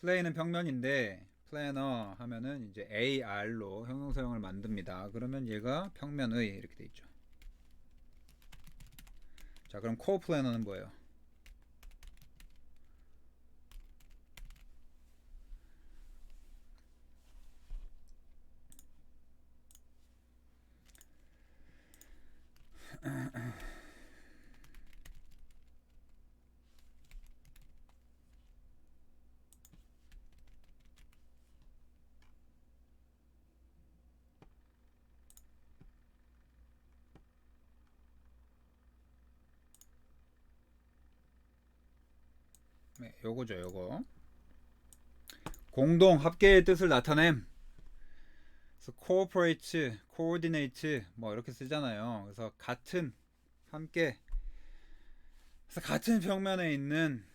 플레이는 평면인데 플래너 하면은 이제 AR로 형용사형을 만듭니다. 그러면 얘가 평면의 이렇게 돼 있죠. 자, 그럼 코어 플래너는 뭐예요? 네, 요거죠, 요거. 공동 합계의 뜻을 나타냄. 그래서 cooperate, coordinate 뭐 이렇게 쓰잖아요. 그래서 같은, 함께. 그래서 같은 평면에 있는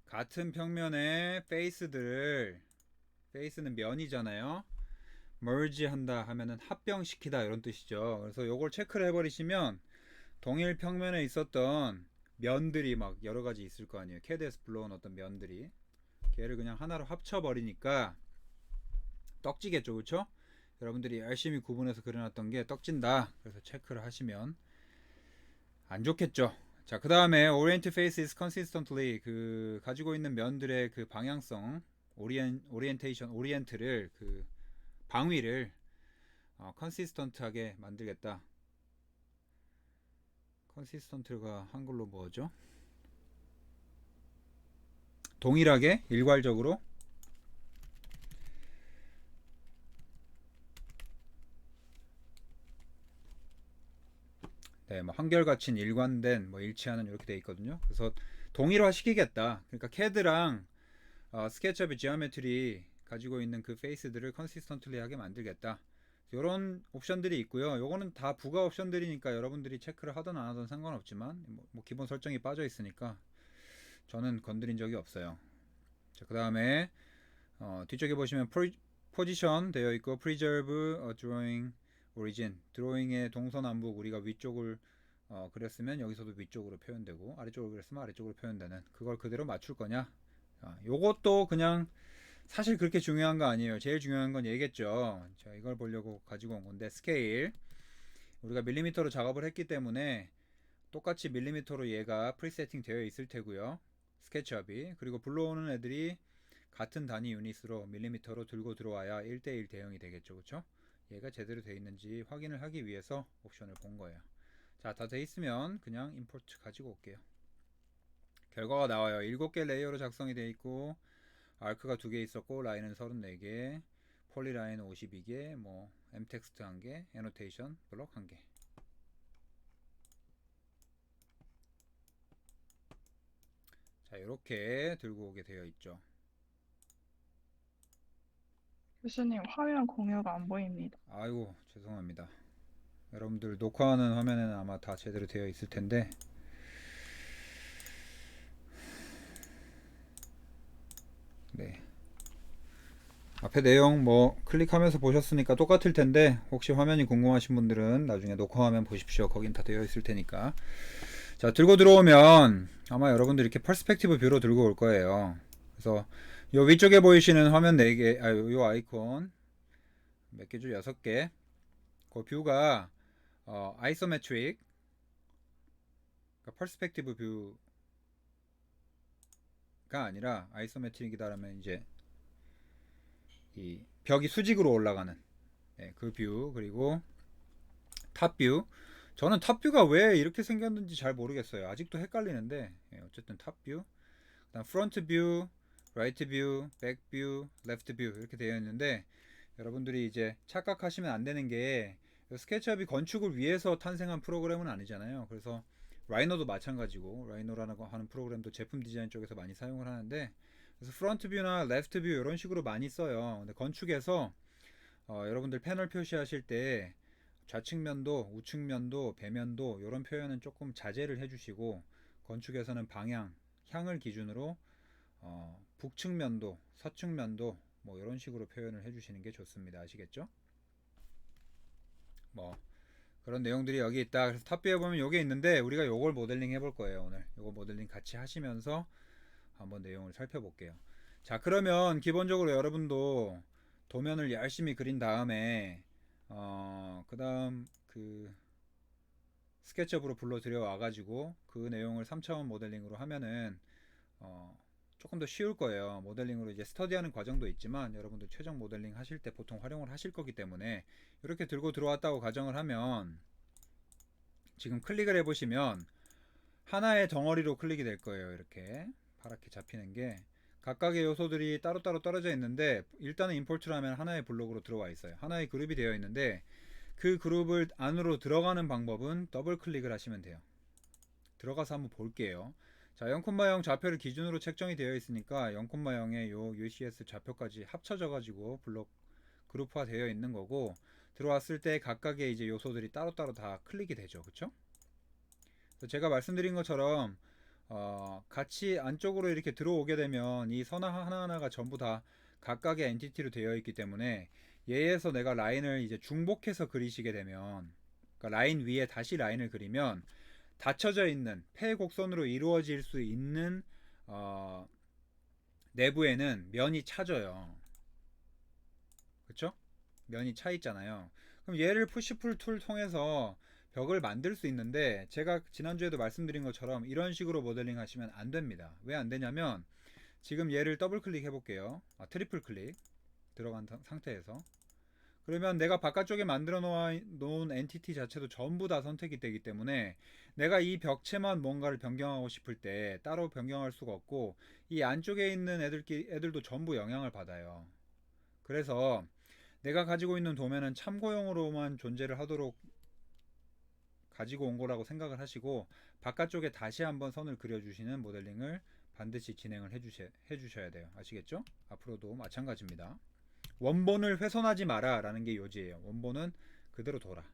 같은 평면의 페이스들을, 페이스는 면이잖아요. merge 한다 하면은 합병시키다 이런 뜻이죠. 그래서 요걸 체크를 해버리시면 동일 평면에 있었던 면들이 막 여러 가지 있을 거 아니에요. 캐드에서 불러온 어떤 면들이 걔를 그냥 하나로 합쳐버리니까 떡지겠죠, 그쵸? 여러분들이 열심히 구분해서 그려놨던 게 떡진다. 그래서 체크를 하시면 안 좋겠죠. 자, 그 다음에 orient face is consistently 그 가지고 있는 면들의 그 방향성, 오리엔테이션, 오리엔트를 그 방위를 컨시스턴트하게 만들겠다. 컨시스턴트가 한글로 뭐죠? 동일하게 일괄적으로 네, 뭐 한결같이 일관된 뭐 일치하는 이렇게 돼 있거든요. 그래서 동일화 시키겠다. 그러니까 캐드랑 스케치업의 지오메트리 가지고 있는 그 페이스들을 컨시스턴트리하게 만들겠다. 이런 옵션들이 있고요. 요거는 다 부가 옵션들이니까 여러분들이 체크를 하든 안 하든 상관없지만 뭐 기본 설정이 빠져 있으니까 저는 건드린 적이 없어요. 자, 그 다음에 뒤쪽에 보시면 포지션 되어 있고 preserve a drawing origin 드로잉의 동서남북 우리가 위쪽을 그렸으면 여기서도 위쪽으로 표현되고 아래쪽으로 그렸으면 아래쪽으로 표현되는 그걸 그대로 맞출 거냐. 요것도 그냥 사실 그렇게 중요한 거 아니에요. 제일 중요한 건 얘겠죠. 자, 이걸 보려고 가지고 온 건데 스케일 우리가 밀리미터로 작업을 했기 때문에 똑같이 밀리미터로 얘가 프리세팅 되어 있을 테고요. 스케치업이 그리고 불러오는 애들이 같은 단위 유닛으로 밀리미터로 들고 들어와야 1대1 대응이 되겠죠. 그쵸? 얘가 제대로 되어 있는지 확인을 하기 위해서 옵션을 본 거예요. 자, 다 되어 있으면 그냥 임포트 가지고 올게요. 결과가 나와요. 7개 레이어로 작성이 되어 있고 아크가 2개 있었고 라인은 34개 폴리라인 52개 뭐 엠텍스트 1개 애노테이션 블럭 1개. 자, 이렇게 들고 오게 되어 있죠. 교수님, 화면 공유가 안 보입니다. 아이고 죄송합니다. 여러분들 녹화하는 화면에는 아마 다 제대로 되어 있을 텐데 네, 앞에 내용 뭐 클릭하면서 보셨으니까 똑같을 텐데 혹시 화면이 궁금하신 분들은 나중에 녹화 화면 보십시오. 거긴 다 되어 있을 테니까. 자, 들고 들어오면 아마 여러분들 이렇게 퍼스펙티브 뷰로 들고 올 거예요. 그래서 요 위쪽에 보이시는 화면 4개, 요 아이콘 몇 개죠? 6개. 그 뷰가 아이소메트릭, 그러니까 퍼스펙티브 뷰가 아니라 아이소메트릭이다라면 이제 이 벽이 수직으로 올라가는 네, 그 뷰, 그리고 탑뷰. 저는 탑뷰가 왜 이렇게 생겼는지 잘 모르겠어요. 아직도 헷갈리는데 예, 어쨌든 탑뷰. 그다음 프론트 뷰, 라이트 뷰, 백 뷰, 레프트 뷰 이렇게 되어 있는데 여러분들이 이제 착각하시면 안 되는 게 스케치업이 건축을 위해서 탄생한 프로그램은 아니잖아요. 그래서 라이노도 마찬가지고 라이노라고 하는 프로그램도 제품 디자인 쪽에서 많이 사용을 하는데 그래서 프론트 뷰나 레프트 뷰 이런 식으로 많이 써요. 근데 건축에서 여러분들 패널 표시하실 때 좌측면도, 우측면도, 배면도 이런 표현은 조금 자제를 해주시고 건축에서는 방향, 향을 기준으로 북측면도, 서측면도 뭐 이런 식으로 표현을 해주시는 게 좋습니다. 아시겠죠? 뭐 그런 내용들이 여기 있다. 그래서 탑뷰에 보면 요게 있는데 우리가 요걸 모델링 해볼 거예요. 오늘 요거 모델링 같이 하시면서 한번 내용을 살펴볼게요. 자, 그러면 기본적으로 여러분도 도면을 열심히 그린 다음에 그 다음 그 스케치업으로 불러 들여와 가지고 그 내용을 3차원 모델링으로 하면은 조금 더 쉬울 거예요. 모델링으로 이제 스터디하는 과정도 있지만 여러분들 최종 모델링 하실 때 보통 활용을 하실 거기 때문에 이렇게 들고 들어왔다고 가정을 하면 지금 클릭을 해보시면 하나의 덩어리로 클릭이 될 거예요. 이렇게 파랗게 잡히는 게 각각의 요소들이 따로따로 떨어져 있는데 일단은 임포트를 하면 하나의 블록으로 들어와 있어요. 하나의 그룹이 되어 있는데 그 그룹을 안으로 들어가는 방법은 더블 클릭을 하시면 돼요. 들어가서 한번 볼게요. 자, 0,0 좌표를 기준으로 책정이 되어 있으니까 0,0의 요 UCS 좌표까지 합쳐져 가지고 블록 그룹화 되어 있는 거고 들어왔을 때 각각의 이제 요소들이 따로따로 다 클릭이 되죠. 그쵸? 제가 말씀드린 것처럼 같이 안쪽으로 이렇게 들어오게 되면 이 선 하나하나가 전부 다 각각의 엔티티로 되어 있기 때문에 얘에서 내가 라인을 이제 중복해서 그리시게 되면 그러니까 라인 위에 다시 라인을 그리면 닫혀져 있는 폐곡선으로 이루어질 수 있는 내부에는 면이 차져요. 그쵸? 면이 차 있잖아요. 그럼 얘를 푸시풀 툴 통해서 벽을 만들 수 있는데 제가 지난주에도 말씀드린 것처럼 이런 식으로 모델링 하시면 안 됩니다. 왜 안 되냐면 지금 얘를 더블 클릭 해볼게요. 트리플 클릭 들어간 상태에서 그러면 내가 바깥쪽에 만들어 놓은 엔티티 자체도 전부 다 선택이 되기 때문에 내가 이 벽체만 뭔가를 변경하고 싶을 때 따로 변경할 수가 없고 이 안쪽에 있는 애들도 전부 영향을 받아요. 그래서 내가 가지고 있는 도면은 참고용으로만 존재를 하도록 가지고 온 거라고 생각을 하시고 바깥쪽에 다시 한번 선을 그려주시는 모델링을 반드시 진행을 해주셔야 돼요. 아시겠죠? 앞으로도 마찬가지입니다. 원본을 훼손하지 마라 라는 게 요지예요. 원본은 그대로 둬라.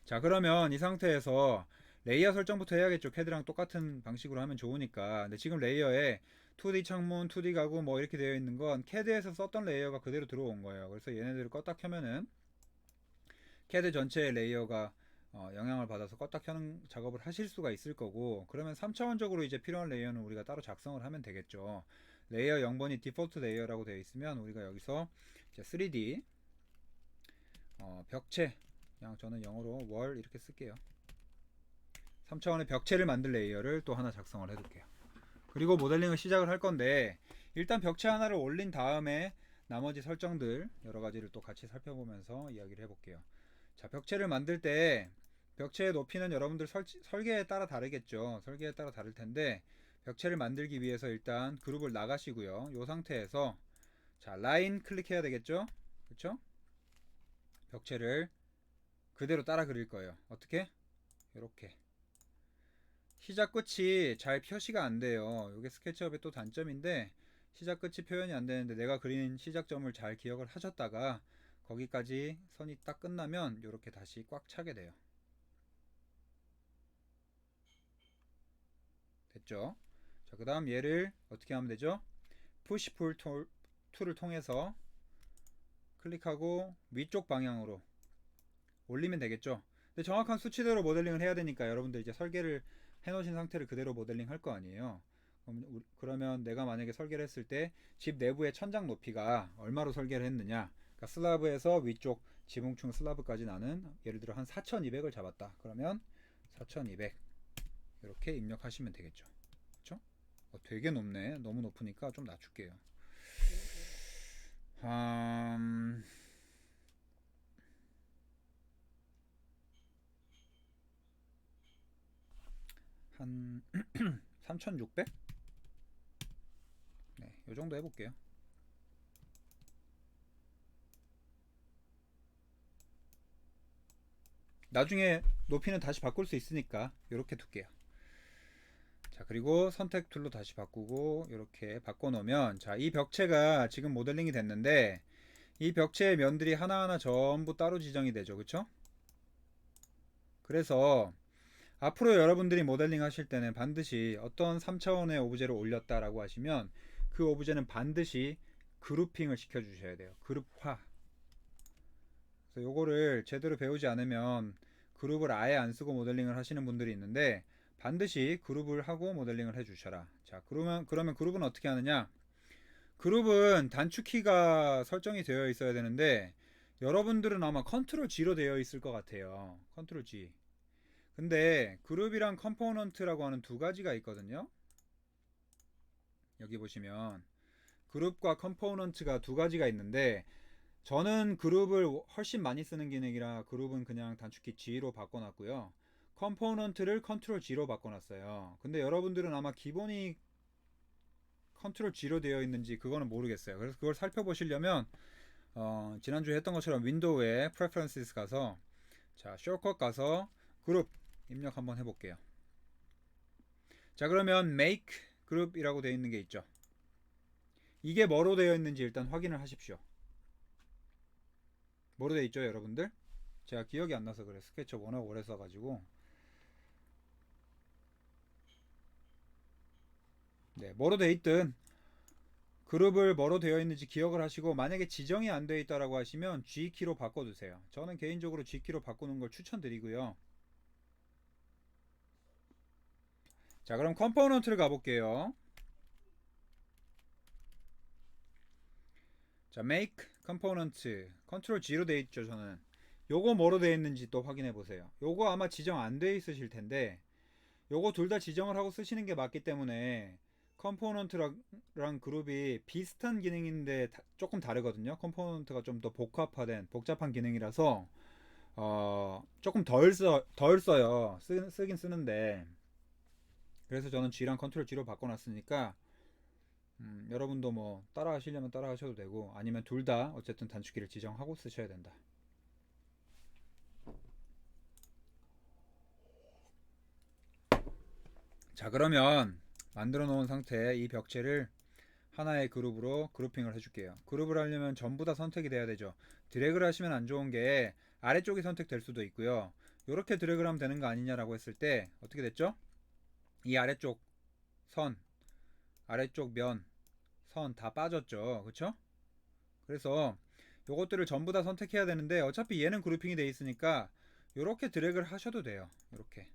자, 그러면 이 상태에서 레이어 설정부터 해야겠죠. 캐드랑 똑같은 방식으로 하면 좋으니까. 근데 지금 레이어에 2D 창문, 2D 가구 뭐 이렇게 되어 있는 건 캐드에서 썼던 레이어가 그대로 들어온 거예요. 그래서 얘네들을 껐다 켜면은 캐드 전체의 레이어가 영향을 받아서 껐다 켜는 작업을 하실 수가 있을 거고, 그러면 3차원적으로 이제 필요한 레이어는 우리가 따로 작성을 하면 되겠죠. 레이어 0번이 디폴트 레이어라고 되어 있으면 우리가 여기서 이제 3D 벽체, 그냥 저는 영어로 월 이렇게 쓸게요. 3차원의 벽체를 만들 레이어를 또 하나 작성을 해둘게요. 그리고 모델링을 시작을 할 건데 일단 벽체 하나를 올린 다음에 나머지 설정들 여러 가지를 또 같이 살펴보면서 이야기를 해볼게요. 자, 벽체를 만들 때 벽체의 높이는 여러분들 설계에 따라 다르겠죠. 설계에 따라 다를 텐데 벽체를 만들기 위해서 일단 그룹을 나가시고요. 이 상태에서 자, 라인 클릭해야 되겠죠. 그렇죠? 벽체를 그대로 따라 그릴 거예요. 어떻게? 이렇게 시작 끝이 잘 표시가 안 돼요. 이게 스케치업의 또 단점인데 시작 끝이 표현이 안 되는데 내가 그린 시작점을 잘 기억을 하셨다가 거기까지 선이 딱 끝나면 이렇게 다시 꽉 차게 돼요. 됐죠? 자, 그 다음 얘를 어떻게 하면 되죠? 푸시 풀 툴을 통해서 클릭하고 위쪽 방향으로 올리면 되겠죠? 근데 정확한 수치대로 모델링을 해야 되니까 여러분들 이제 설계를 해놓으신 상태를 그대로 모델링 할 거 아니에요. 그러면 내가 만약에 설계를 했을 때 집 내부의 천장 높이가 얼마로 설계를 했느냐, 그러니까 슬라브에서 위쪽 지붕층 슬라브까지 나는 예를 들어 한 4200을 잡았다. 그러면 4200 이렇게 입력하시면 되겠죠. 그렇죠? 되게 높네. 너무 높으니까 좀 낮출게요. 한 3600? 네, 요 정도 해볼게요. 나중에 높이는 다시 바꿀 수 있으니까 이렇게 둘게요. 자, 그리고 선택 툴로 다시 바꾸고 이렇게 바꿔 놓으면 자, 이 벽체가 지금 모델링이 됐는데 이 벽체의 면들이 하나하나 전부 따로 지정이 되죠. 그쵸? 그래서 앞으로 여러분들이 모델링 하실 때는 반드시 어떤 3차원의 오브제를 올렸다라고 하시면 그 오브제는 반드시 그룹핑을 시켜 주셔야 돼요. 그룹화. 그래서 요거를 제대로 배우지 않으면 그룹을 아예 안 쓰고 모델링을 하시는 분들이 있는데 반드시 그룹을 하고 모델링을 해 주셔라. 자, 그러면 그룹은 어떻게 하느냐? 그룹은 단축키가 설정이 되어 있어야 되는데 여러분들은 아마 컨트롤 G로 되어 있을 것 같아요. 컨트롤 G. 근데 그룹이랑 컴포넌트라고 하는 두 가지가 있거든요. 여기 보시면 그룹과 컴포넌트가 두 가지가 있는데 저는 그룹을 훨씬 많이 쓰는 기능이라 그룹은 그냥 단축키 G로 바꿔놨고요. 컴포넌트를 컨트롤 G로 바꿔놨어요. 근데 여러분들은 아마 기본이 컨트롤 G로 되어 있는지 그거는 모르겠어요. 그래서 그걸 살펴보시려면 지난주에 했던 것처럼 윈도우에 Preferences 가서 자 숏컷 가서 그룹 입력 한번 해볼게요. 자 그러면 Make 그룹이라고 되어 있는 게 있죠. 이게 뭐로 되어 있는지 일단 확인을 하십시오. 뭐로 되어 있죠 여러분들? 제가 기억이 안 나서 그래. 스케치업 워낙 오래 써가지고. 네, 뭐로 되어 있든 그룹을 뭐로 되어 있는지 기억을 하시고 만약에 지정이 안 되어 있다라고 하시면 G키로 바꿔두세요. 저는 개인적으로 G키로 바꾸는 걸 추천드리고요. 자 그럼 컴포넌트를 가볼게요. 자 make component 컨트롤 G로 되어 있죠. 저는 요거 뭐로 되어 있는지 또 확인해 보세요. 요거 아마 지정 안 되어 있으실 텐데 요거 둘 다 지정을 하고 쓰시는 게 맞기 때문에 컴포넌트랑 그룹이 비슷한 기능인데 조금 다르거든요. 컴포넌트가 좀 더 복합화된 복잡한 기능이라서 조금 덜 써요. 쓰긴 쓰는데 그래서 저는 G랑 컨트롤 G로 바꿔놨으니까 여러분도 뭐 따라 하시려면 따라 하셔도 되고 아니면 둘 다 어쨌든 단축키를 지정하고 쓰셔야 된다. 자 그러면 만들어 놓은 상태에 이 벽체를 하나의 그룹으로 그룹핑을 해줄게요. 그룹을 하려면 전부 다 선택이 돼야 되죠. 드래그를 하시면 안 좋은 게 아래쪽이 선택될 수도 있고요. 이렇게 드래그를 하면 되는 거 아니냐라고 했을 때 어떻게 됐죠? 이 아래쪽 선, 아래쪽 면, 선 다 빠졌죠. 그쵸? 그래서 요것들을 전부 다 선택해야 되는데 어차피 얘는 그룹핑이 돼 있으니까 이렇게 드래그를 하셔도 돼요. 이렇게.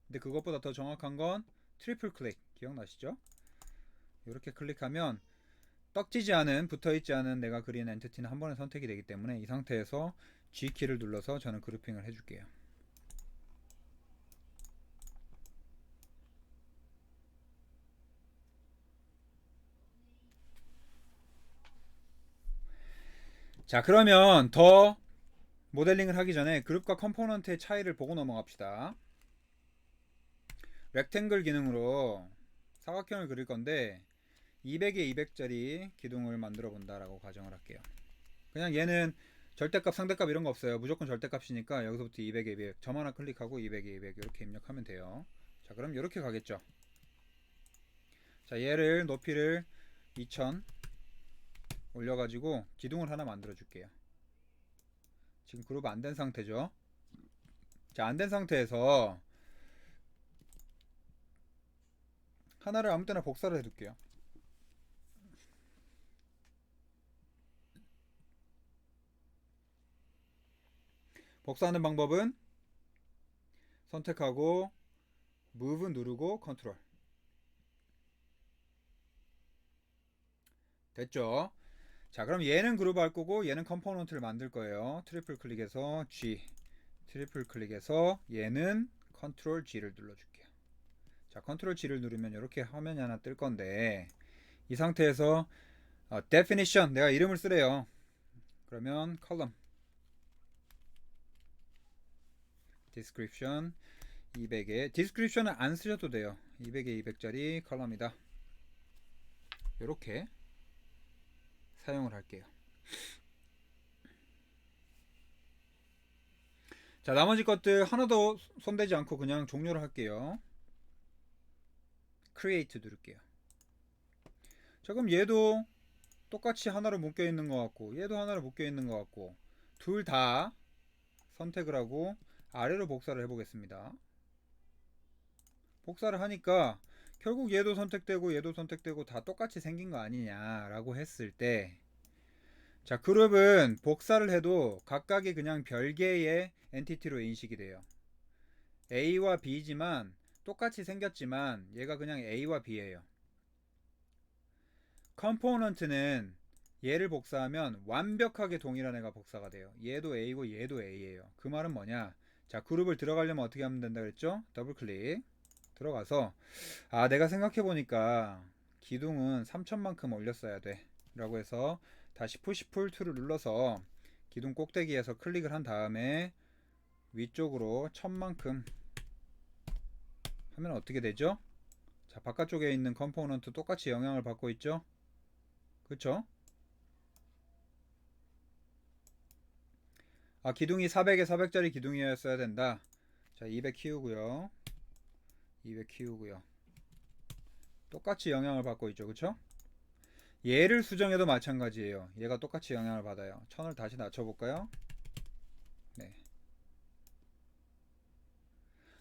근데 그것보다 더 정확한 건 트리플 클릭 기억나시죠? 이렇게 클릭하면 떡지지 않은 붙어있지 않은 내가 그린 엔티티는 한 번에 선택이 되기 때문에 이 상태에서 G키를 눌러서 저는 그룹핑을 해줄게요. 자 그러면 더 모델링을 하기 전에 그룹과 컴포넌트의 차이를 보고 넘어갑시다. 렉탱글 기능으로 사각형을 그릴 건데 200에 200짜리 기둥을 만들어 본다라고 가정을 할게요. 그냥 얘는 절대값 상대값 이런 거 없어요. 무조건 절대값이니까 여기서부터 200에 200 점 하나 클릭하고 200에 200 이렇게 입력하면 돼요. 자 그럼 이렇게 가겠죠. 자 얘를 높이를 2000 올려가지고 기둥을 하나 만들어 줄게요. 지금 그룹 안 된 상태죠. 자 안 된 상태에서 하나를 아무 때나 복사를 해둘게요. 복사하는 방법은 선택하고 Move 누르고 컨트롤. 됐죠? 자 그럼 얘는 그룹 할 거고 얘는 컴포넌트를 만들 거예요. 트리플 클릭해서 G 트리플 클릭해서 얘는 컨트롤 G를 눌러줄게요. 자 컨트롤 G를 누르면 이렇게 화면이 하나 뜰 건데 이 상태에서 definition 내가 이름을 쓰래요. 그러면 column description 200에 description은 안 쓰셔도 돼요. 200에 200짜리 컬럼이다. 이렇게 사용을 할게요. 자 나머지 것들 하나도 손대지 않고 그냥 종료를 할게요. create 누를게요. 자 그럼 얘도 똑같이 하나로 묶여 있는 것 같고 얘도 하나로 묶여 있는 것 같고 둘 다 선택을 하고 아래로 복사를 해 보겠습니다. 복사를 하니까 결국 얘도 선택되고 얘도 선택되고 다 똑같이 생긴 거 아니냐 라고 했을 때 자 그룹은 복사를 해도 각각이 그냥 별개의 엔티티로 인식이 돼요. A와 B지만 똑같이 생겼지만 얘가 그냥 A와 B예요. 컴포넌트는 얘를 복사하면 완벽하게 동일한 애가 복사가 돼요. 얘도 A고 얘도 A예요. 그 말은 뭐냐? 자, 그룹을 들어가려면 어떻게 하면 된다 그랬죠? 더블 클릭 들어가서 내가 생각해 보니까 기둥은 3000만큼 올렸어야 돼 라고 해서 다시 푸시 풀 2를 눌러서 기둥 꼭대기에서 클릭을 한 다음에 위쪽으로 1000만큼 하면 어떻게 되죠? 자, 바깥쪽에 있는 컴포넌트 똑같이 영향을 받고 있죠? 그쵸? 기둥이 400에 400짜리 기둥이었어야 된다. 자, 200 키우고요. 200 키우고요. 똑같이 영향을 받고 있죠. 그쵸? 얘를 수정해도 마찬가지예요. 얘가 똑같이 영향을 받아요. 1000을 다시 낮춰볼까요? 네.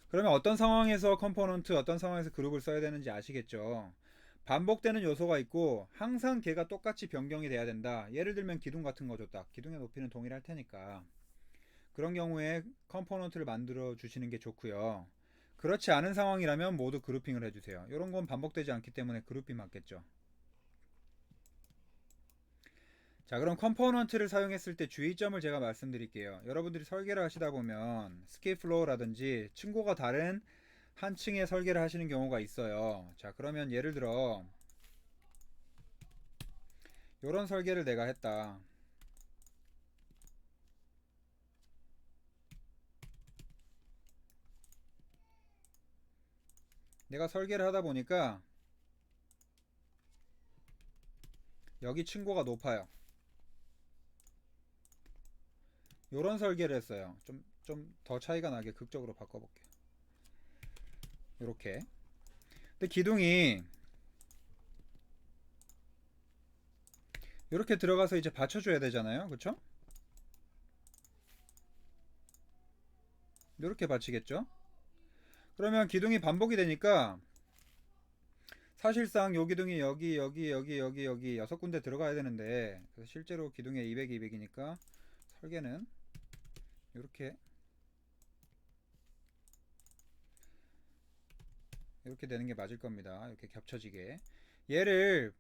그러면 어떤 상황에서 컴포넌트, 어떤 상황에서 그룹을 써야 되는지 아시겠죠? 반복되는 요소가 있고 항상 걔가 똑같이 변경이 돼야 된다. 예를 들면 기둥 같은 거 줬다. 기둥의 높이는 동일할 테니까 그런 경우에 컴포넌트를 만들어 주시는 게 좋고요. 그렇지 않은 상황이라면 모두 그룹핑을 해주세요. 이런 건 반복되지 않기 때문에 그룹핑 맞겠죠. 자, 그럼 컴포넌트를 사용했을 때 주의점을 제가 말씀드릴게요. 여러분들이 설계를 하시다 보면 스케이플로우라든지 층고가 다른 한 층의 설계를 하시는 경우가 있어요. 자, 그러면 예를 들어 이런 설계를 내가 했다. 내가 설계를 하다 보니까 여기 층고가 높아요. 이런 설계를 했어요. 좀 더 차이가 나게 극적으로 바꿔볼게요. 이렇게. 근데 기둥이 이렇게 들어가서 이제 받쳐줘야 되잖아요. 그쵸? 이렇게 받치겠죠? 그러면 기둥이 반복이 되니까 사실상 요 기둥이 여기 6군데 들어가야 되는데 그래서 실제로 기둥에 200, 200이니까 설계는 이렇게 되는 게 맞을 겁니다. 이렇게 겹쳐지게. 얘를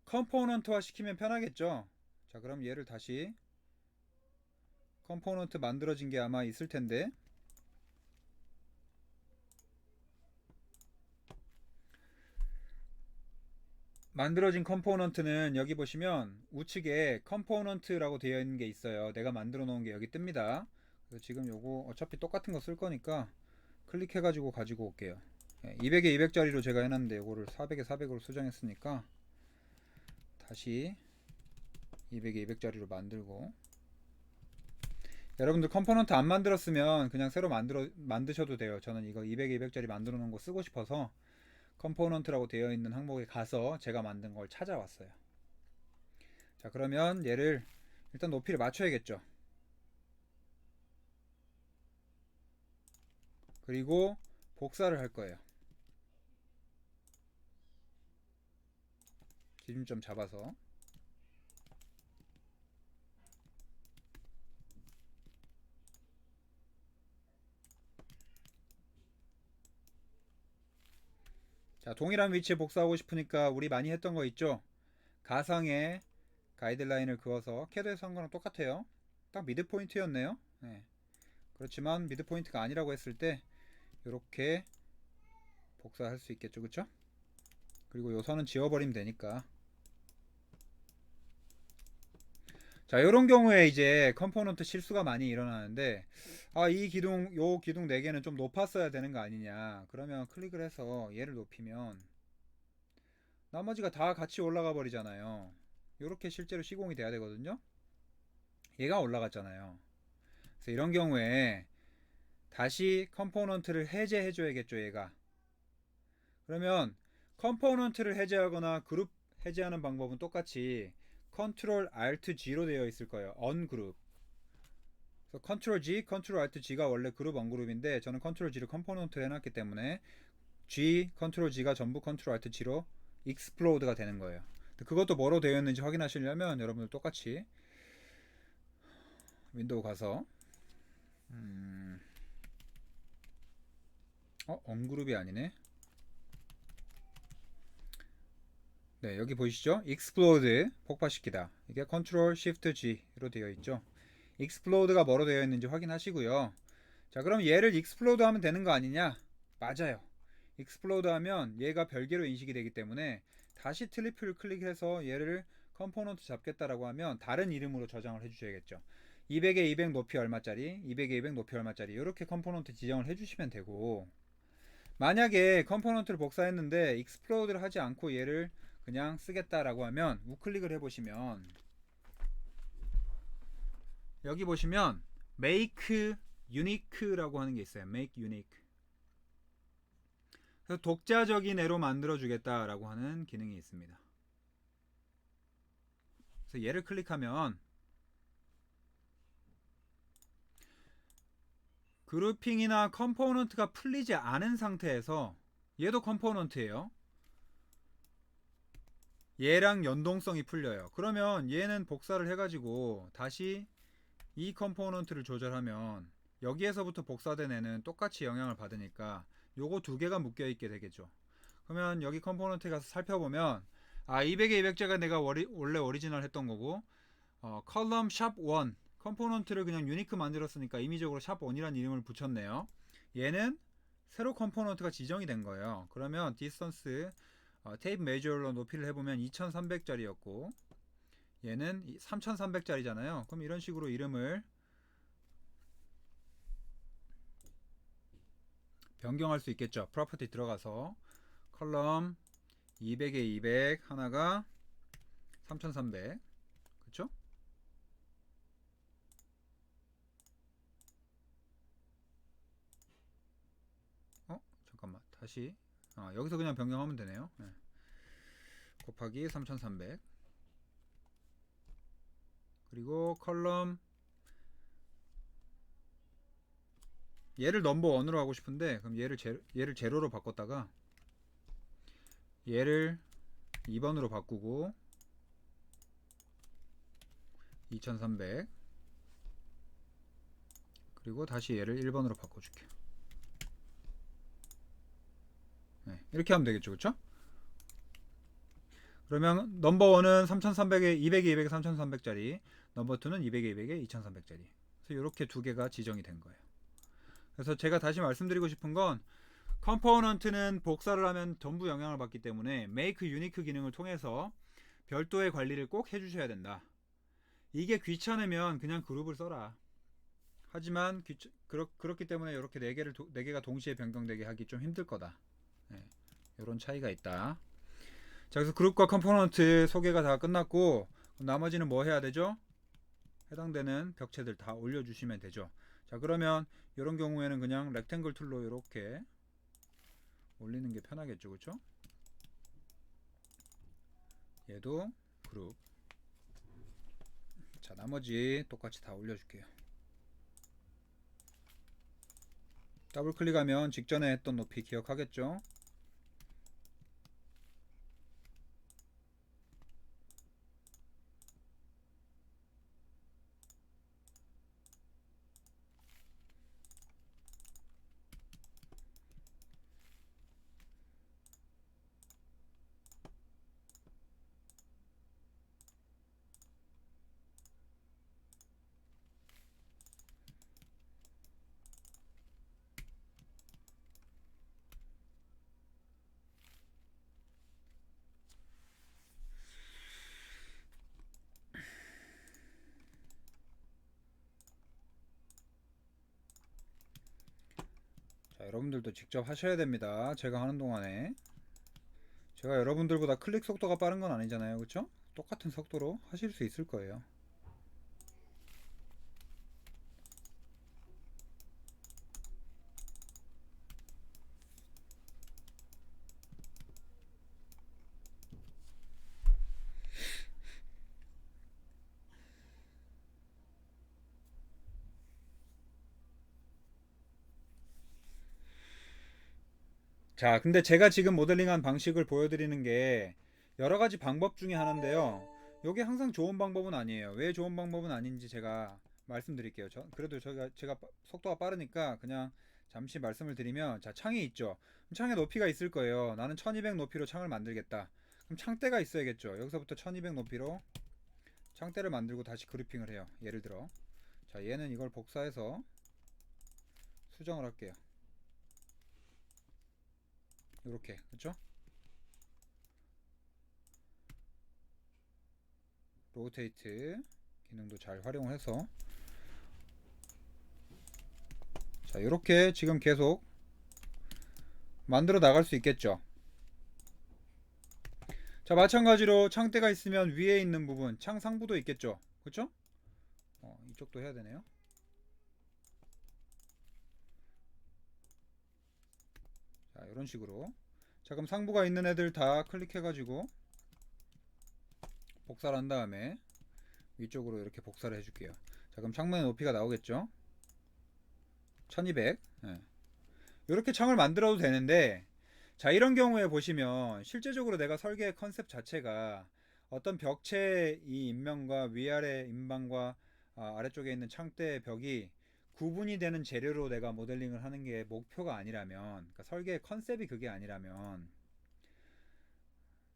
컴포넌트화 시키면 편하겠죠? 자, 그럼 얘를 다시 컴포넌트 만들어진 게 아마 있을 텐데 만들어진 컴포넌트는 여기 보시면 우측에 컴포넌트라고 되어 있는 게 있어요. 내가 만들어 놓은 게 여기 뜹니다. 그래서 지금 요거 어차피 똑같은 거 쓸 거니까 클릭해 가지고 가지고 올게요. 200에 200짜리로 제가 해놨는데 요거를 400에 400으로 수정했으니까 다시 200에 200짜리로 만들고 여러분들 컴포넌트 안 만들었으면 그냥 새로 만드셔도 돼요. 저는 이거 200에 200짜리 만들어 놓은 거 쓰고 싶어서 컴포넌트라고 되어 있는 항목에 가서 제가 만든 걸 찾아왔어요. 자, 그러면 얘를 일단 높이를 맞춰야겠죠. 그리고 복사를 할 거예요. 기준점 잡아서 자, 동일한 위치에 복사하고 싶으니까 우리 많이 했던 거 있죠? 가상의 가이드라인을 그어서 캐드에서 한 거랑 똑같아요. 딱 미드 포인트였네요. 네. 그렇지만 미드 포인트가 아니라고 했을 때 이렇게 복사할 수 있겠죠, 그쵸? 그리고 요 선은 지워버리면 되니까. 자, 이런 경우에 이제 컴포넌트 실수가 많이 일어나는데 이 기둥 요 기둥 4개는 좀 높았어야 되는 거 아니냐. 그러면 클릭을 해서 얘를 높이면 나머지가 다 같이 올라가 버리잖아요. 이렇게 실제로 시공이 돼야 되거든요. 얘가 올라갔잖아요. 그래서 이런 경우에 다시 컴포넌트를 해제해 줘야겠죠, 얘가. 그러면 컴포넌트를 해제하거나 그룹 해제하는 방법은 똑같이 Ctrl Alt G로 되어 있을 거예요. 언그룹. 그래서 Ctrl G, Ctrl Alt G가 원래 그룹 언그룹인데 저는 Ctrl G를 컴포넌트 해놨기 때문에 G, Ctrl G가 전부 Ctrl Alt G로 익스플로드가 되는 거예요. 그것도 뭐로 되어 있는지 확인하시려면 여러분들 똑같이 윈도우 가서 음, 언그룹이 아니네. 네, 여기 보이시죠? explode, 폭파시키다. 이게 Ctrl Shift G로 되어 있죠. explode가 뭐로 되어 있는지 확인하시고요. 자, 그럼 얘를 explode 하면 되는 거 아니냐? 맞아요. explode 하면 얘가 별개로 인식이 되기 때문에 다시 트리플 클릭해서 얘를 컴포넌트 잡겠다라고 하면 다른 이름으로 저장을 해주셔야겠죠. 200에 200 높이 얼마짜리, 200에 200 높이 얼마짜리 이렇게 컴포넌트 지정을 해주시면 되고, 만약에 컴포넌트를 복사했는데 explode를 하지 않고 얘를 그냥 쓰겠다라고 하면 우클릭을 해보시면 여기 보시면 make unique라고 하는 게 있어요. make unique. 그래서 독자적인 애로 만들어 주겠다라고 하는 기능이 있습니다. 그래서 얘를 클릭하면 그룹핑이나 컴포넌트가 풀리지 않은 상태에서, 얘도 컴포넌트예요. 얘랑 연동성이 풀려요. 그러면 얘는 복사를 해가지고 다시 이 컴포넌트를 조절하면 여기에서부터 복사된 애는 똑같이 영향을 받으니까 요거 두 개가 묶여 있게 되겠죠. 그러면 여기 컴포넌트 가서 살펴보면 200에 200자가 내가 원래 오리지널 했던 거고, 컬럼 샵1 컴포넌트를 그냥 유니크 만들었으니까 임의적으로 샵1이라는 이름을 붙였네요. 얘는 새로 컴포넌트가 지정이 된 거예요. 그러면 디스턴스 테이프 메이저로 높이를 해보면 2300짜리였고 얘는 3300짜리잖아요. 그럼 이런 식으로 이름을 변경할 수 있겠죠. 프로퍼티 들어가서 컬럼 200에 200 하나가 3300, 그쵸? 잠깐만 다시 여기서 그냥 변경하면 되네요. 네. 곱하기 3300, 그리고 컬럼 얘를 넘버 원으로 하고 싶은데 그럼 얘를 제로로 바꿨다가 얘를 2번으로 바꾸고 2300, 그리고 다시 얘를 1번으로 바꿔줄게. 네, 이렇게 하면 되겠죠, 그쵸? 그러면 넘버 1은 3300에 200에 200에 3300짜리, 넘버 2는 200에 200에 2300짜리. 그래서 이렇게 두 개가 지정이 된 거예요. 그래서 제가 다시 말씀드리고 싶은 건, 컴포넌트는 복사를 하면 전부 영향을 받기 때문에 make unique 기능을 통해서 별도의 관리를 꼭 해주셔야 된다. 이게 귀찮으면 그냥 그룹을 써라. 하지만 그렇기 때문에 이렇게 네 개가 동시에 변경되게 하기 좀 힘들 거다. 네, 이런 차이가 있다. 자, 그래서 그룹과 컴포넌트 소개가 다 끝났고, 나머지는 뭐 해야 되죠? 해당되는 벽체들 다 올려주시면 되죠. 자, 그러면 이런 경우에는 그냥 렉탱글 툴로 이렇게 올리는 게 편하겠죠, 그쵸? 얘도 그룹. 자, 나머지 똑같이 다 올려줄게요. 더블 클릭하면 직전에 했던 높이 기억하겠죠? 자, 여러분들도 직접 하셔야 됩니다. 제가 하는 동안에. 제가 여러분들보다 클릭 속도가 빠른 건 아니잖아요, 그쵸? 똑같은 속도로 하실 수 있을 거예요. 자, 근데 제가 지금 모델링한 방식을 보여드리는 게 여러 가지 방법 중에 하나인데요. 이게 항상 좋은 방법은 아니에요. 왜 좋은 방법은 아닌지 제가 말씀드릴게요. 그래도 제가 속도가 빠르니까 그냥 잠시 말씀을 드리면, 자, 창이 있죠. 그럼 창의 높이가 있을 거예요. 나는 1200 높이로 창을 만들겠다. 그럼 창대가 있어야겠죠. 여기서부터 1200 높이로 창대를 만들고 다시 그룹핑을 해요. 예를 들어, 자, 얘는 이걸 복사해서 수정을 할게요. 요렇게, 그쵸? 로테이트 기능도 잘 활용을 해서, 자, 요렇게 지금 계속 만들어 나갈 수 있겠죠. 자, 마찬가지로 창대가 있으면 위에 있는 부분, 창 상부도 있겠죠. 그쵸? 이쪽도 해야 되네요. 자, 이런 식으로. 자, 그럼 상부가 있는 애들 다 클릭해가지고 복사를 한 다음에 위쪽으로 이렇게 복사를 해줄게요. 자, 그럼 창문의 높이가 나오겠죠. 1200. 네. 이렇게 창을 만들어도 되는데, 자, 이런 경우에 보시면 실제적으로 내가 설계 컨셉 자체가 어떤 벽체 이 인면과 위아래 인방과 아래쪽에 있는 창대 벽이 구분이 되는 재료로 내가 모델링을 하는 게 목표가 아니라면, 그러니까 설계의 컨셉이 그게 아니라면,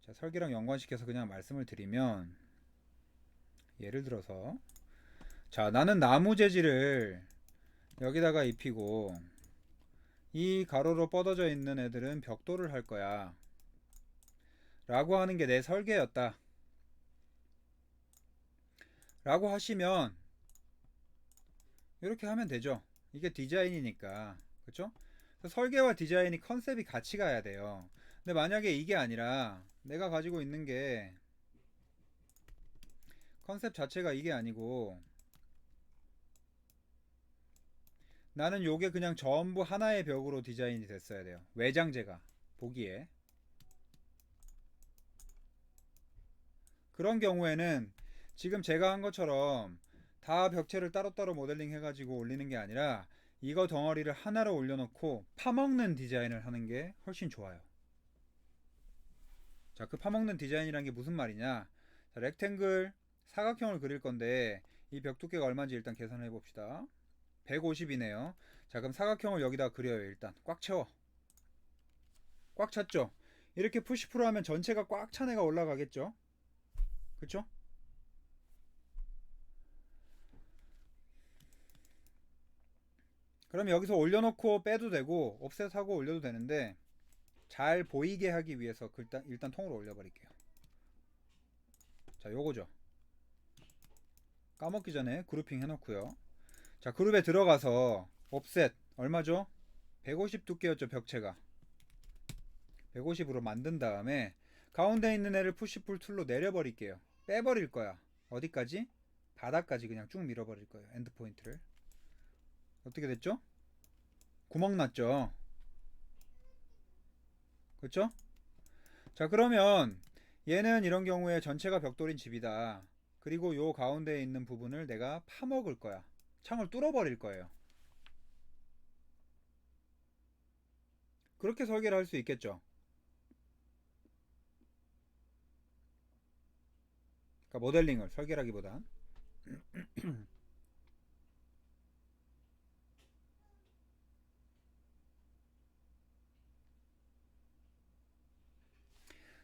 자, 설계랑 연관시켜서 그냥 말씀을 드리면, 예를 들어서, 자, 나는 나무 재질을 여기다가 입히고 이 가로로 뻗어져 있는 애들은 벽돌을 할 거야 라고 하는 게 내 설계였다 라고 하시면 이렇게 하면 되죠. 이게 디자인이니까. 그쵸? 설계와 디자인이 컨셉이 같이 가야 돼요. 근데 만약에 이게 아니라 내가 가지고 있는 게 컨셉 자체가 이게 아니고 나는 요게 그냥 전부 하나의 벽으로 디자인이 됐어야 돼요. 외장재가 보기에. 그런 경우에는 지금 제가 한 것처럼 다 벽체를 따로따로 모델링 해가지고 올리는 게 아니라 이거 덩어리를 하나로 올려놓고 파먹는 디자인을 하는 게 훨씬 좋아요. 자, 그 파먹는 디자인이란 게 무슨 말이냐. 자, 렉탱글 사각형을 그릴 건데 이 벽 두께가 얼마인지 일단 계산을 해봅시다. 150이네요. 자, 그럼 사각형을 여기다 그려요. 일단 꽉 채워. 꽉 찼죠. 이렇게 푸시프로 하면 전체가 꽉 찬 애가 올라가겠죠. 그쵸? 그럼 여기서 올려놓고 빼도 되고 옵셋하고 올려도 되는데, 잘 보이게 하기 위해서 일단 통으로 올려버릴게요. 자, 요거죠. 까먹기 전에 그룹핑 해놓고요. 자, 그룹에 들어가서 옵셋 얼마죠? 150 두께였죠. 벽체가 150으로 만든 다음에 가운데 있는 애를 푸시풀 툴로 내려버릴게요. 빼버릴 거야. 어디까지? 바닥까지 그냥 쭉 밀어버릴 거예요. 엔드 포인트를. 어떻게 됐죠? 구멍 났죠. 그렇죠? 자, 그러면 얘는 이런 경우에 전체가 벽돌인 집이다. 그리고 요 가운데에 있는 부분을 내가 파먹을 거야. 창을 뚫어버릴 거예요. 그렇게 설계를 할 수 있겠죠. 그러니까 모델링을 설계라기보단.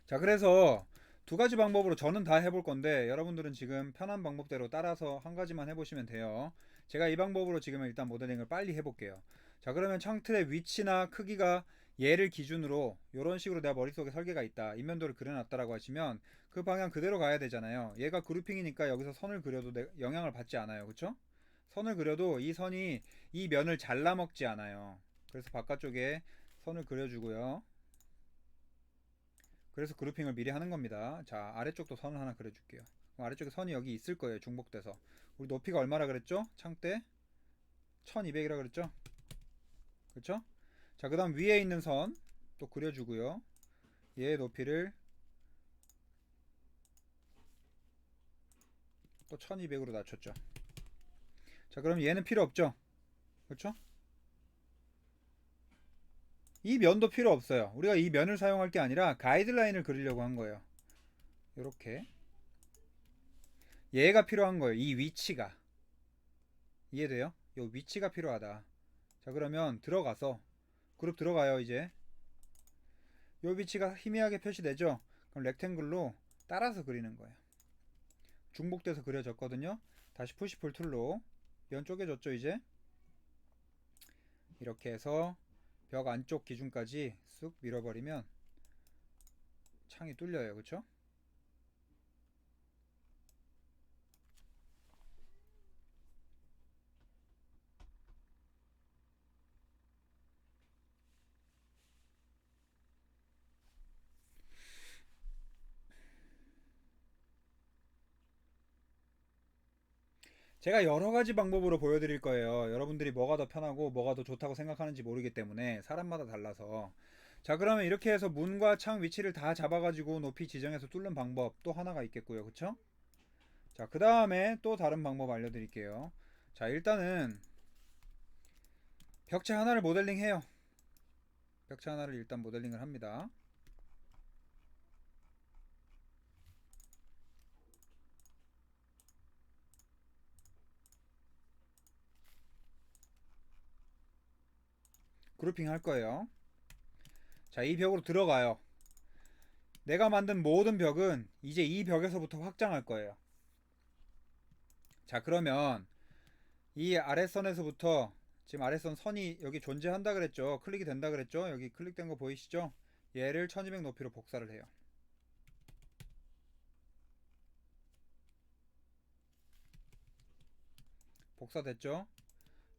자, 그래서 두 가지 방법으로 저는 다 해볼 건데 여러분들은 지금 편한 방법대로 따라서 한 가지만 해보시면 돼요. 제가 이 방법으로 지금 일단 모델링을 빨리 해볼게요. 자, 그러면 창틀의 위치나 크기가 얘를 기준으로 이런 식으로 내가 머릿속에 설계가 있다, 인면도를 그려놨다라고 하시면 그 방향 그대로 가야 되잖아요. 얘가 그룹핑이니까 여기서 선을 그려도 영향을 받지 않아요. 그쵸? 선을 그려도 이 선이 이 면을 잘라먹지 않아요. 그래서 바깥쪽에 선을 그려주고요. 그래서 그룹핑을 미리 하는 겁니다. 자, 아래쪽도 선을 하나 그려줄게요. 아래쪽에 선이 여기 있을 거예요. 중복돼서. 우리 높이가 얼마라 그랬죠? 창대 1200이라 그랬죠? 그쵸? 자, 그 다음 위에 있는 선 또 그려주고요. 얘의 높이를 또 1200으로 낮췄죠. 자, 그럼 얘는 필요 없죠? 그쵸? 이 면도 필요 없어요. 우리가 이 면을 사용할 게 아니라 가이드라인을 그리려고 한 거예요. 이렇게 얘가 필요한 거예요. 이 위치가. 이해돼요? 요 위치가 필요하다. 자, 그러면 들어가서 그룹 들어가요. 이제 요 위치가 희미하게 표시되죠? 그럼 렉탱글로 따라서 그리는 거예요. 중복돼서 그려졌거든요. 다시 푸시풀 툴로 면 쪼개졌죠. 이제 이렇게 해서 벽 안쪽 기준까지 쑥 밀어버리면 창이 뚫려요. 그쵸? 제가 여러 가지 방법으로 보여드릴 거예요. 여러분들이 뭐가 더 편하고 뭐가 더 좋다고 생각하는지 모르기 때문에 사람마다 달라서. 자, 그러면 이렇게 해서 문과 창 위치를 다 잡아가지고 높이 지정해서 뚫는 방법 또 하나가 있겠고요. 그쵸? 자, 그 다음에 또 다른 방법 알려드릴게요. 자, 일단은 벽체 하나를 모델링 해요. 벽체 하나를 일단 모델링을 합니다. 그룹핑 할 거예요. 자, 이 벽으로 들어가요. 내가 만든 모든 벽은 이제 이 벽에서부터 확장할 거예요. 자, 그러면 이 아랫선에서부터 지금 아랫선 선이 여기 존재한다 그랬죠. 클릭이 된다 그랬죠. 여기 클릭된 거 보이시죠? 얘를 1200 높이로 복사를 해요. 복사됐죠?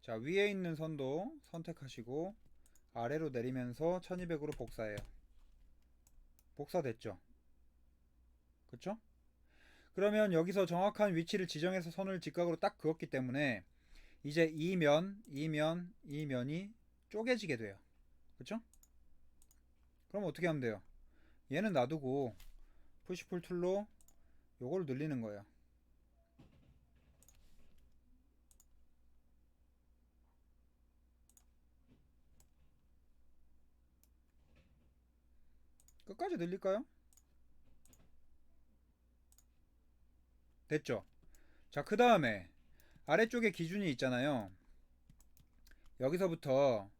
자, 위에 있는 선도 선택하시고 아래로 내리면서 1200으로 복사해요. 복사됐죠? 그쵸? 그러면 여기서 정확한 위치를 지정해서 선을 직각으로 딱 그었기 때문에 이제 이 면이 쪼개지게 돼요. 그쵸? 그럼 어떻게 하면 돼요? 얘는 놔두고 푸시풀 툴로 요걸 늘리는 거예요. 끝까지 늘릴까요? 됐죠? 자, 그 다음에 아래쪽에 기준이 있잖아요. 여기서부터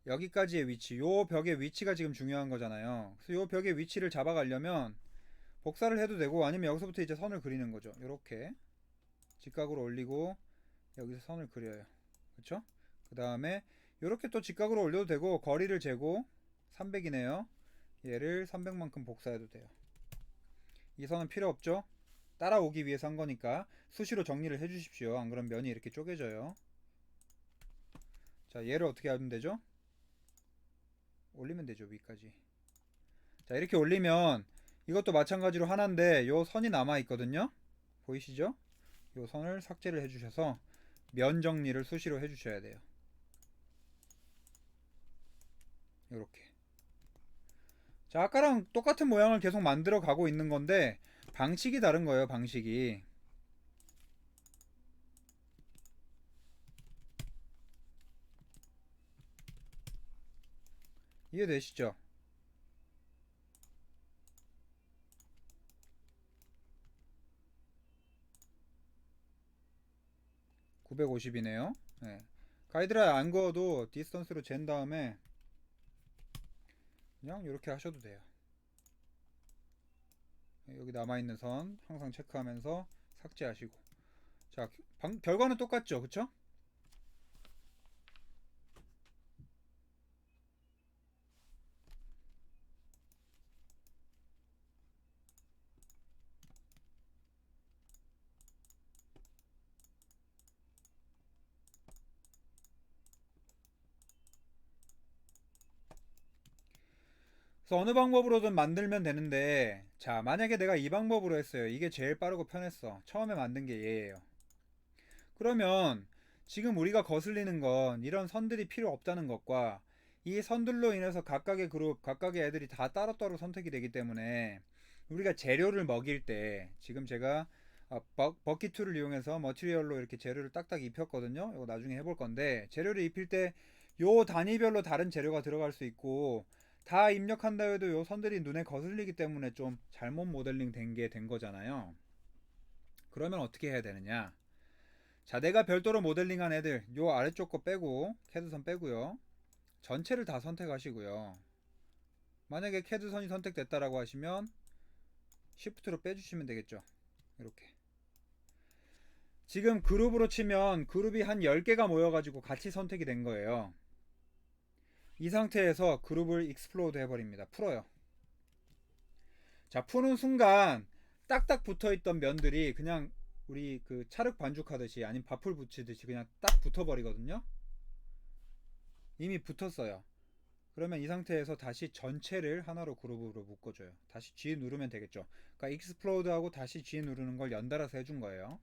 여기까지의 위치, 요 벽의 위치가 지금 중요한 거잖아요. 그래서 요 벽의 위치를 잡아가려면 복사를 해도 되고 아니면 여기서부터 이제 선을 그리는 거죠. 요렇게 직각으로 올리고 여기서 선을 그려요. 그쵸? 그 다음에 요렇게 또 직각으로 올려도 되고 거리를 재고 300이네요. 얘를 300만큼 복사해도 돼요. 이 선은 필요 없죠? 따라오기 위해서 한 거니까 수시로 정리를 해 주십시오. 안 그러면 면이 이렇게 쪼개져요. 자, 얘를 어떻게 하면 되죠? 올리면 되죠. 위까지. 자, 이렇게 올리면 이것도 마찬가지로 하나인데 요 선이 남아 있거든요. 보이시죠? 요 선을 삭제를 해 주셔서 면 정리를 수시로 해 주셔야 돼요. 요렇게. 자, 아까랑 똑같은 모양을 계속 만들어 가고 있는 건데 방식이 다른 거예요. 방식이. 이해되시죠? 950이네요. 네. 가이드라인 안 그어도 디스턴스로 잰 다음에 그냥 이렇게 하셔도 돼요. 여기 남아있는 선 항상 체크하면서 삭제하시고. 자, 결과는 똑같죠? 그쵸? 그래서 어느 방법으로든 만들면 되는데, 자, 만약에 내가 이 방법으로 했어요. 이게 제일 빠르고 편했어. 처음에 만든 게 얘예요. 그러면 지금 우리가 거슬리는 건 이런 선들이 필요 없다는 것과 이 선들로 인해서 각각의 그룹, 각각의 애들이 다 따로따로 선택이 되기 때문에 우리가 재료를 먹일 때 지금 제가 버킷 툴을 이용해서 머티리얼로 이렇게 재료를 딱딱 입혔거든요. 이거 나중에 해볼 건데 재료를 입힐 때 요 단위별로 다른 재료가 들어갈 수 있고 다 입력한다 해도 요 선들이 눈에 거슬리기 때문에 좀 잘못 모델링 된 게 된 거잖아요. 그러면 어떻게 해야 되느냐? 자, 내가 별도로 모델링한 애들 요 아래쪽 거 빼고 캐드선 빼고요. 전체를 다 선택하시고요. 만약에 캐드선이 선택됐다라고 하시면 쉬프트로 빼주시면 되겠죠. 이렇게. 지금 그룹으로 치면 그룹이 한 10개가 모여가지고 같이 선택이 된 거예요. 이 상태에서 그룹을 익스플로드 해버립니다. 풀어요. 자, 푸는 순간 딱딱 붙어있던 면들이 그냥 우리 그 찰흙 반죽하듯이 아니면 밥풀 붙이듯이 그냥 딱 붙어버리거든요. 이미 붙었어요. 그러면 이 상태에서 다시 전체를 하나로 그룹으로 묶어줘요. 다시 G 누르면 되겠죠. 그러니까 익스플로드하고 다시 G 누르는 걸 연달아서 해준 거예요.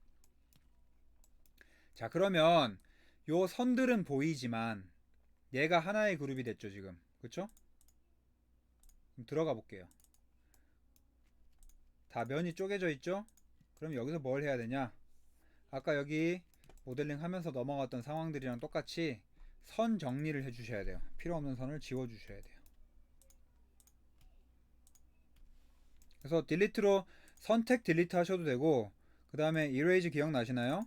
자, 그러면 요 선들은 보이지만 얘가 하나의 그룹이 됐죠, 지금. 그쵸? 그럼 들어가 볼게요. 다 면이 쪼개져 있죠? 그럼 여기서 뭘 해야 되냐? 아까 여기 모델링 하면서 넘어갔던 상황들이랑 똑같이 선 정리를 해 주셔야 돼요. 필요 없는 선을 지워 주셔야 돼요. 그래서 딜리트로 선택 딜리트 하셔도 되고, 그 다음에 이레이즈 기억나시나요?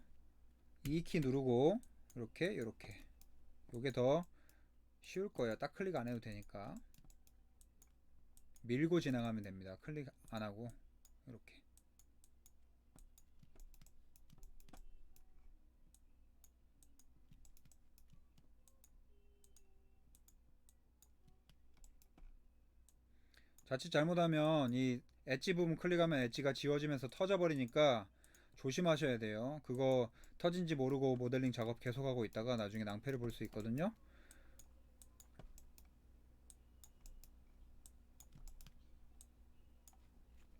이 키 누르고 이렇게 요게 더 쉬울 거예요. 딱 클릭 안 해도 되니까 밀고 지나가면 됩니다. 클릭 안 하고 이렇게. 자칫 잘못하면 이 엣지 부분 클릭하면 엣지가 지워지면서 터져버리니까 조심하셔야 돼요. 그거 터진지 모르고 모델링 작업 계속하고 있다가 나중에 낭패를 볼 수 있거든요.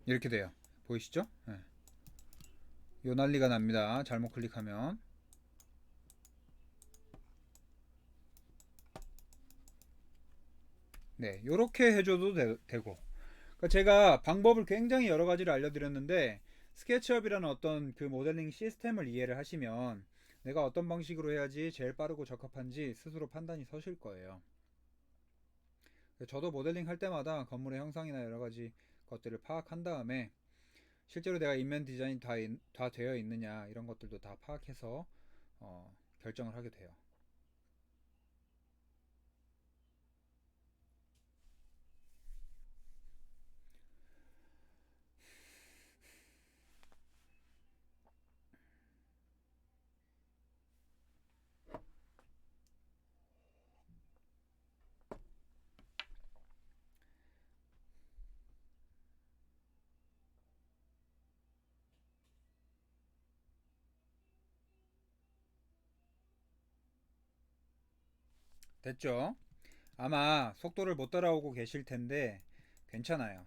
이렇게 돼요. 보이시죠? 네. 요 난리가 납니다. 잘못 클릭하면. 네, 요렇게 해줘도 되고. 그러니까 제가 방법을 굉장히 여러 가지를 알려드렸는데 스케치업이라는 어떤 그 모델링 시스템을 이해를 하시면 내가 어떤 방식으로 해야지 제일 빠르고 적합한지 스스로 판단이 서실 거예요. 저도 모델링 할 때마다 건물의 형상이나 여러 가지 것들을 파악한 다음에 실제로 내가 인면 디자인이 다 되어 있느냐 이런 것들도 다 파악해서 결정을 하게 돼요. 됐죠? 아마 속도를 못 따라오고 계실 텐데 괜찮아요.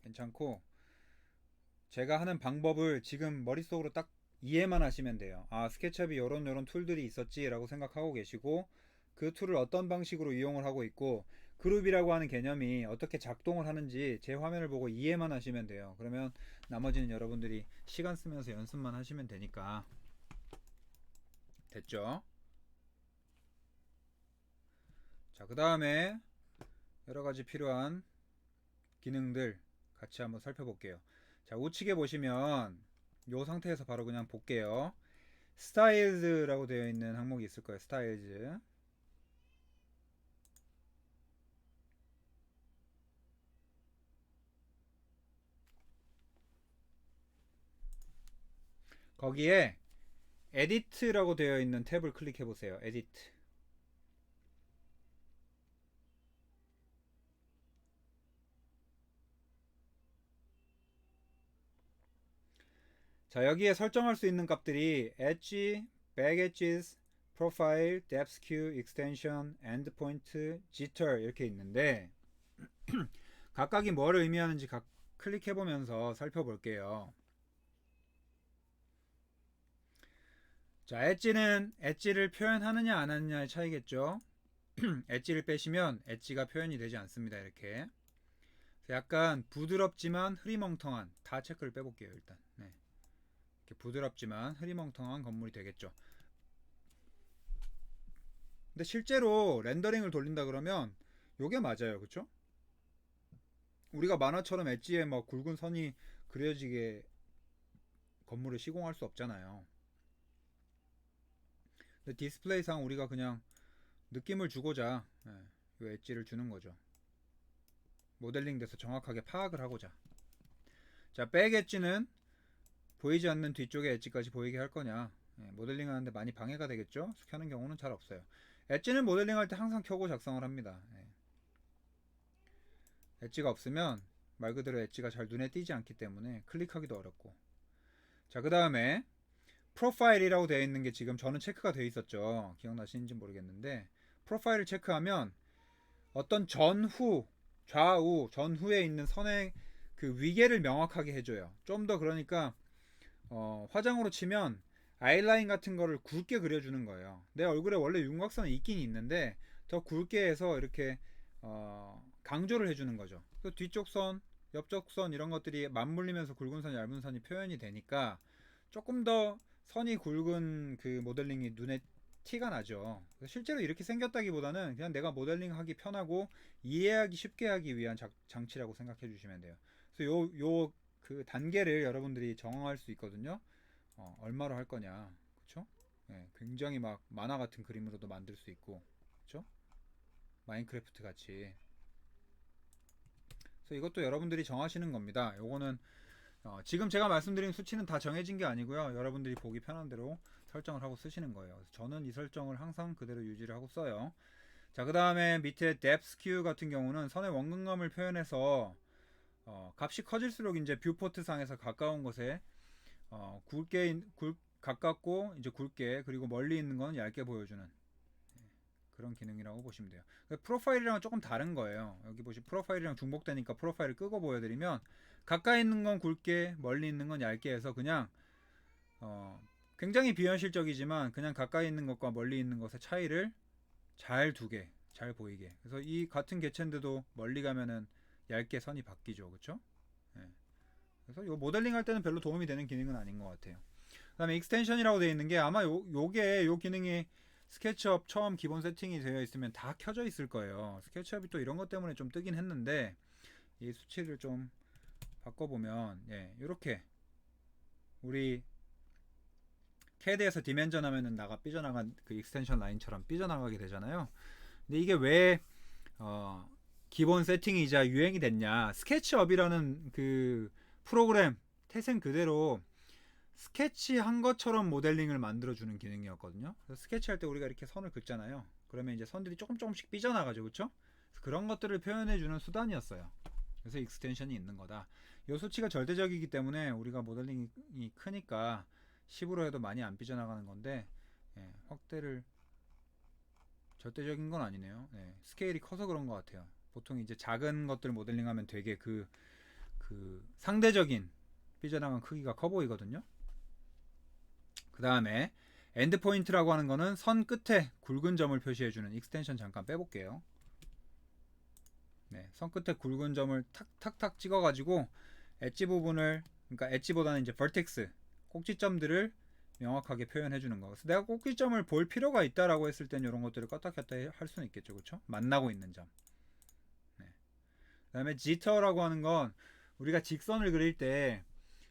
괜찮고 제가 하는 방법을 지금 머릿속으로 딱 이해만 하시면 돼요. 아, 스케치업이 요런 툴들이 있었지 라고 생각하고 계시고 그 툴을 어떤 방식으로 이용을 하고 있고 그룹이라고 하는 개념이 어떻게 작동을 하는지 제 화면을 보고 이해만 하시면 돼요. 그러면 나머지는 여러분들이 시간 쓰면서 연습만 하시면 되니까. 됐죠? 자, 그 다음에 여러가지 필요한 기능들 같이 한번 살펴볼게요. 자, 우측에 보시면 이 상태에서 바로 그냥 볼게요. 스타일즈라고 되어 있는 항목이 있을 거예요. 스타일즈. 거기에 에디트라고 되어 있는 탭을 클릭해 보세요. 에디트. 자, 여기에 설정할 수 있는 값들이 엣지, back edges, profile, depth skew, extension, endpoint, jitter 이렇게 있는데 각각이 뭘 의미하는지 클릭해 보면서 살펴볼게요. 자, 엣지는 엣지를 표현하느냐 안 하느냐의 차이겠죠. 엣지를 빼시면 엣지가 표현이 되지 않습니다. 이렇게 약간 부드럽지만 흐리멍텅한 다 체크를 빼볼게요. 일단 네. 이렇게 부드럽지만 흐리멍텅한 건물이 되겠죠. 근데 실제로 렌더링을 돌린다 그러면 요게 맞아요. 그쵸? 우리가 만화처럼 엣지에 뭐 굵은 선이 그려지게 건물을 시공할 수 없잖아요. 근데 디스플레이상 우리가 그냥 느낌을 주고자 이 엣지를 주는 거죠. 모델링 돼서 정확하게 파악을 하고자. 자, 백 엣지는 보이지 않는 뒤쪽의 엣지까지 보이게 할 거냐. 모델링 하는데 많이 방해가 되겠죠. 켜는 경우는 잘 없어요. 엣지는 모델링 할 때 항상 켜고 작성을 합니다. 엣지가 없으면 말 그대로 엣지가 잘 눈에 띄지 않기 때문에 클릭하기도 어렵고. 자, 그 다음에 프로파일이라고 되어 있는 게 지금 저는 체크가 되어 있었죠. 기억나시는지 모르겠는데 프로파일을 체크하면 어떤 전후, 좌우, 전후에 있는 선의 그 위계를 명확하게 해줘요. 좀 더 그러니까 화장으로 치면 아이라인 같은 거를 굵게 그려주는 거예요. 내 얼굴에 원래 윤곽선이 있긴 있는데 더 굵게 해서 이렇게 강조를 해주는 거죠. 그 뒤쪽 선, 옆쪽 선 이런 것들이 맞물리면서 굵은 선, 얇은 선이 표현이 되니까 조금 더 선이 굵은 그 모델링이 눈에 티가 나죠. 실제로 이렇게 생겼다기보다는 그냥 내가 모델링하기 편하고 이해하기 쉽게 하기 위한 장치라고 생각해 주시면 돼요. 그래서 요 그 단계를 여러분들이 정할 수 있거든요. 얼마로 할 거냐, 그렇죠? 굉장히 막 만화 같은 그림으로도 만들 수 있고, 그렇죠? 마인크래프트 같이. 그래서 이것도 여러분들이 정하시는 겁니다. 요거는 지금 제가 말씀드린 수치는 다 정해진 게 아니고요. 여러분들이 보기 편한 대로 설정을 하고 쓰시는 거예요. 저는 이 설정을 항상 그대로 유지를 하고 써요. 자, 그 다음에 밑에 depth skew 같은 경우는 선의 원근감을 표현해서 값이 커질수록 이제 뷰포트 상에서 가까운 곳에 가깝고 이제 굵게 그리고 멀리 있는 건 얇게 보여주는 그런 기능이라고 보시면 돼요. 프로파일이랑 조금 다른 거예요. 여기 보시 프로파일이랑 중복되니까 프로파일을 끄고 보여드리면 가까이 있는 건 굵게 멀리 있는 건 얇게 해서 그냥 굉장히 비현실적이지만 그냥 가까이 있는 것과 멀리 있는 것의 차이를 잘 두게 잘 보이게. 그래서 이 같은 개체인데도 멀리 가면은 얇게 선이 바뀌죠, 그렇죠? 그래서 이 모델링 할 때는 별로 도움이 되는 기능은 아닌 것 같아요. 그 다음에 익스텐션이라고 되어 있는 게 아마 요게 요 기능이 스케치업 처음 기본 세팅이 되어 있으면 다 켜져 있을 거예요. 스케치업이 또 이런 것 때문에 좀 뜨긴 했는데 이 수치를 좀 바꿔보면 이렇게 우리 CAD에서 디멘전 하면은 삐져나간 그 익스텐션 라인처럼 삐져나가게 되잖아요. 근데 이게 왜 기본 세팅이자 유행이 됐냐? 스케치업이라는 그 프로그램 태생 그대로 스케치한 것처럼 모델링을 만들어주는 기능이었거든요. 그래서 스케치할 때 우리가 이렇게 선을 긋잖아요. 그러면 이제 선들이 조금씩 삐져나가죠, 그렇죠? 그런 것들을 표현해주는 수단이었어요. 그래서 익스텐션이 있는 거다. 이 수치가 절대적이기 때문에 우리가 모델링이 크니까 10으로 해도 많이 안 삐져나가는 건데 확대를 절대적인 건 아니네요. 스케일이 커서 그런 것 같아요. 보통 이제 작은 것들 모델링하면 되게 그 상대적인 삐져나간 크기가 커 보이거든요. 그 다음에 엔드 포인트라고 하는 거는 선 끝에 굵은 점을 표시해주는 익스텐션 잠깐 빼볼게요. 선 끝에 굵은 점을 탁탁탁 찍어가지고 엣지 부분을 그러니까 엣지보다는 이제 버텍스 꼭지점들을 명확하게 표현해주는 거. 그래서 내가 꼭지점을 볼 필요가 있다라고 했을 땐 이런 것들을 껐다 켰다 할 수는 있겠죠, 그렇죠? 만나고 있는 점. 그다음에 지터라고 하는 건 우리가 직선을 그릴 때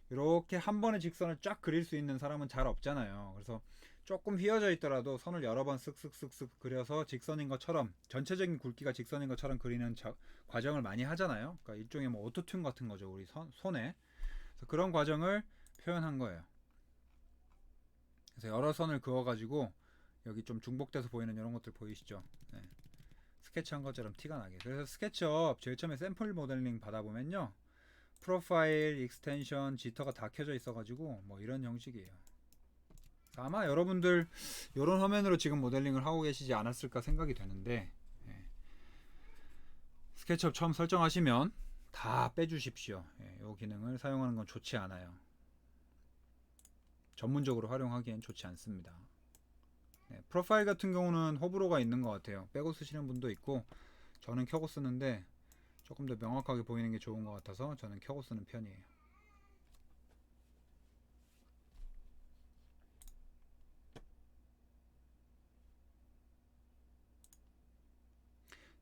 이렇게 한 번에 직선을 쫙 그릴 수 있는 사람은 잘 없잖아요. 그래서 조금 휘어져 있더라도 선을 여러 번 쓱쓱쓱쓱 그려서 직선인 것처럼 전체적인 굵기가 직선인 것처럼 그리는 과정을 많이 하잖아요. 그러니까 일종의 뭐 오토튠 같은 거죠, 우리 손에. 그래서 그런 과정을 표현한 거예요. 그래서 여러 선을 그어가지고 여기 좀 중복돼서 보이는 이런 것들 보이시죠? 스케치한 것처럼 티가 나게. 그래서 스케치업 제일 처음에 샘플 모델링 받아보면요, 프로파일, 익스텐션, 지터가 다 켜져 있어가지고 뭐 이런 형식이에요. 아마 여러분들 이런 화면으로 지금 모델링을 하고 계시지 않았을까 생각이 되는데 스케치업 처음 설정하시면 다 빼주십시오. 이 기능을 사용하는 건 좋지 않아요. 전문적으로 활용하기엔 좋지 않습니다. 프로파일 같은 경우는 호불호가 있는 것 같아요. 빼고 쓰시는 분도 있고 저는 켜고 쓰는데 조금 더 명확하게 보이는 게 좋은 것 같아서 저는 켜고 쓰는 편이에요.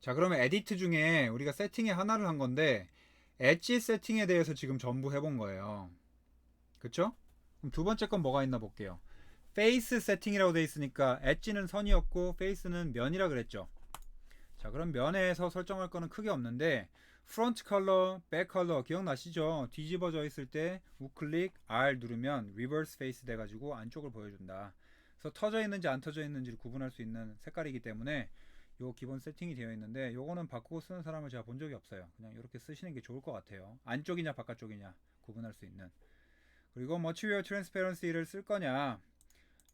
자, 그러면 에디트 중에 우리가 세팅에 하나를 한 건데 엣지 세팅에 대해서 지금 전부 해본 거예요. 그쵸? 그럼 두 번째 건 뭐가 있나 볼게요. 페이스 세팅이라고 되어 있으니까 엣지는 선이었고 페이스는 면이라 그랬죠. 자, 그럼 면에서 설정할 거는 크게 없는데 프론트 컬러, 백 컬러 기억나시죠? 뒤집어져 있을 때 우클릭 R 누르면 리버스 페이스 돼가지고 안쪽을 보여준다. 그래서 터져 있는지 안 터져 있는지를 구분할 수 있는 색깔이기 때문에 요 기본 세팅이 되어 있는데 요거는 바꾸고 쓰는 사람을 제가 본 적이 없어요. 그냥 이렇게 쓰시는 게 좋을 것 같아요. 안쪽이냐 바깥쪽이냐 구분할 수 있는. 그리고 Material Transparency를 쓸 거냐,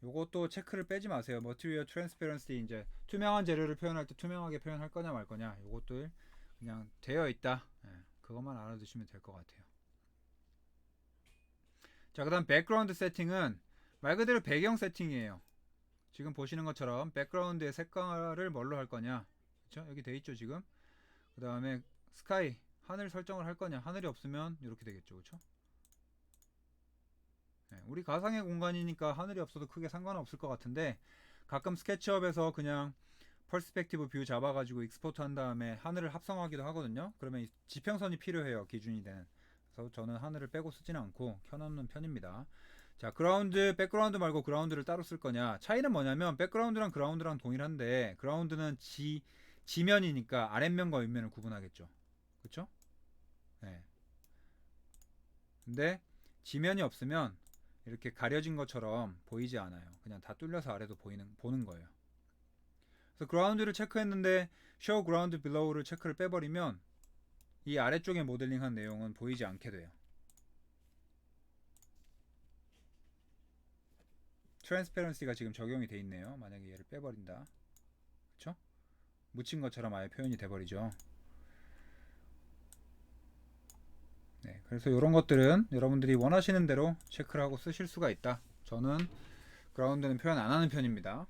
요것도 체크를 빼지 마세요. Material Transparency, 이제 투명한 재료를 표현할 때 투명하게 표현할 거냐 말 거냐, 요것도 그냥 되어 있다. 예, 그것만 알아두시면 될 것 같아요. 자, 그 다음 백그라운드 세팅은 말 그대로 배경 세팅이에요. 지금 보시는 것처럼 백그라운드의 색깔을 뭘로 할 거냐, 그쵸? 여기 돼 있죠 지금. 그 다음에 스카이, 하늘 설정을 할 거냐, 하늘이 없으면 이렇게 되겠죠, 그쵸? 네, 우리 가상의 공간이니까 하늘이 없어도 크게 상관없을 것 같은데 가끔 스케치업에서 그냥 퍼스펙티브 뷰 잡아가지고 익스포트 한 다음에 하늘을 합성하기도 하거든요. 그러면 지평선이 필요해요, 기준이 되는. 그래서 저는 하늘을 빼고 쓰지는 않고 켜놓는 편입니다. 자, 그라운드, 백그라운드 말고 그라운드를 따로 쓸 거냐, 차이는 뭐냐면 백그라운드랑 그라운드랑 동일한데 그라운드는 지면이니까 아랫면과 윗면을 구분하겠죠, 그쵸? 네. 근데 지면이 없으면 이렇게 가려진 것처럼 보이지 않아요. 그냥 다 뚫려서 아래도 보는 거예요. 그래서 그라운드를 체크했는데 show ground below를 체크를 빼버리면 이 아래쪽에 모델링한 내용은 보이지 않게 돼요. 트랜스페런시가 지금 적용이 돼 있네요. 만약에 얘를 빼버린다, 그쵸? 묻힌 것처럼 아예 표현이 돼버리죠. 네, 그래서 이런 것들은 여러분들이 원하시는 대로 체크를 하고 쓰실 수가 있다. 저는 그라운드는 표현 안 하는 편입니다.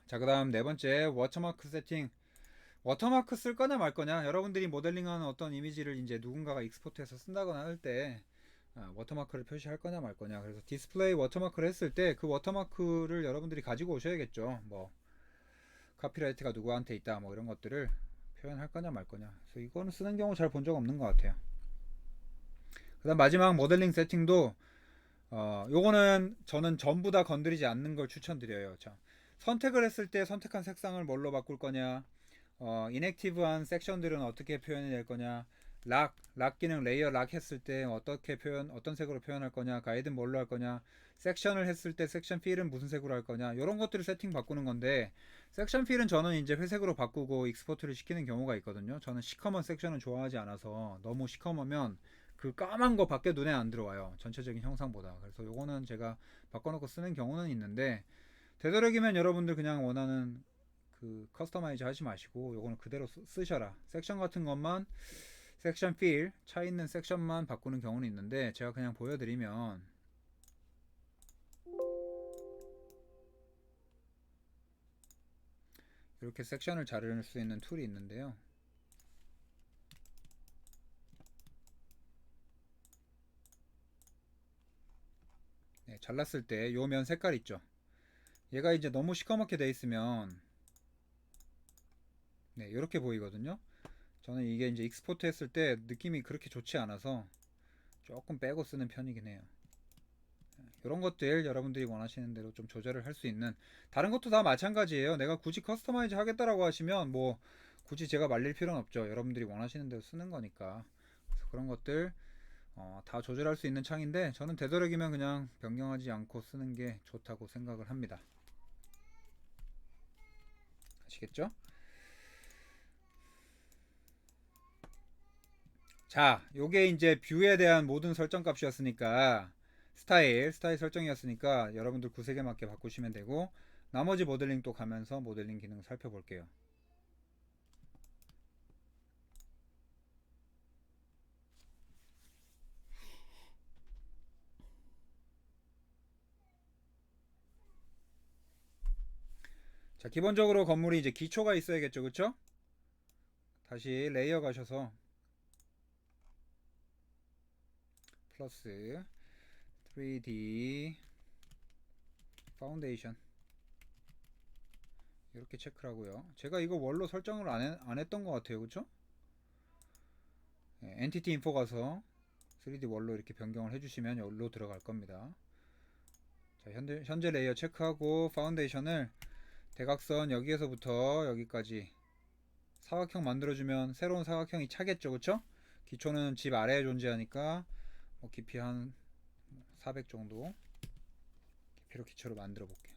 자, 그 다음 네 번째, 워터마크 세팅. 워터마크 쓸 거냐 말 거냐, 여러분들이 모델링하는 어떤 이미지를 이제 누군가가 익스포트해서 쓴다거나 할 때 워터마크를 표시할 거냐 말 거냐. 그래서 디스플레이 워터마크를 했을 때 그 워터마크를 여러분들이 가지고 오셔야겠죠. 뭐 카피라이트가 누구한테 있다 뭐 이런 것들을 표현할 거냐 말 거냐. 그래서 이거는 쓰는 경우 잘 본 적 없는 것 같아요. 그 다음 마지막 모델링 세팅도 요거는 저는 전부 다 건드리지 않는 걸 추천드려요. 자, 선택을 했을 때 선택한 색상을 뭘로 바꿀 거냐, 인액티브한 섹션들은 어떻게 표현이 될 거냐, 락 기능 레이어 락 했을 때 어떤 색으로 표현할 거냐, 가이드는 뭘로 할 거냐, 섹션을 했을 때 섹션 필은 무슨 색으로 할 거냐, 이런 것들을 세팅 바꾸는 건데, 섹션 필은 저는 이제 회색으로 바꾸고 익스포트를 시키는 경우가 있거든요. 저는 시커먼 섹션은 좋아하지 않아서, 너무 시커먼면 그 까만 거 밖에 눈에 안 들어와요, 전체적인 형상보다. 그래서 요거는 제가 바꿔놓고 쓰는 경우는 있는데, 되도록이면 여러분들 그냥 원하는 그 커스터마이즈 하지 마시고 요거는 그대로 쓰셔라. 섹션 같은 것만, 섹션 필 차 있는 섹션만 바꾸는 경우는 있는데, 제가 그냥 보여드리면 이렇게 섹션을 자를 수 있는 툴이 있는데요. 네, 잘랐을 때 요 면 색깔 있죠. 얘가 이제 너무 시커멓게 돼 있으면 네, 이렇게 보이거든요. 저는 이게 이제 익스포트 했을 때 느낌이 그렇게 좋지 않아서 조금 빼고 쓰는 편이긴 해요. 이런 것들 여러분들이 원하시는 대로 좀 조절을 할 수 있는, 다른 것도 다 마찬가지예요. 내가 굳이 커스터마이즈 하겠다라고 하시면 뭐 굳이 제가 말릴 필요는 없죠. 여러분들이 원하시는 대로 쓰는 거니까. 그래서 그런 것들 다 조절할 수 있는 창인데, 저는 되도록이면 그냥 변경하지 않고 쓰는 게 좋다고 생각을 합니다. 아시겠죠? 자, 요게 이제 뷰에 대한 모든 설정 값이었으니까, 스타일 설정이었으니까 여러분들 구색에 맞게 바꾸시면 되고, 나머지 모델링 또 가면서 모델링 기능 살펴볼게요. 자, 기본적으로 건물이 이제 기초가 있어야겠죠, 그쵸? 다시 레이어 가셔서 플러스 3D 파운데이션 이렇게 체크를 하고요. 제가 이거 원로 설정을 안 했던 것 같아요, 그쵸? 네, 엔티티 인포 가서 3D 원로 이렇게 변경을 해주시면 여기로 들어갈 겁니다. 자, 현재 레이어 체크하고 파운데이션을 대각선 여기에서부터 여기까지 사각형 만들어주면 새로운 사각형이 차겠죠, 그쵸? 기초는 집 아래에 존재하니까 뭐 깊이 한 400 정도 깊이로 기초를 만들어 볼게요.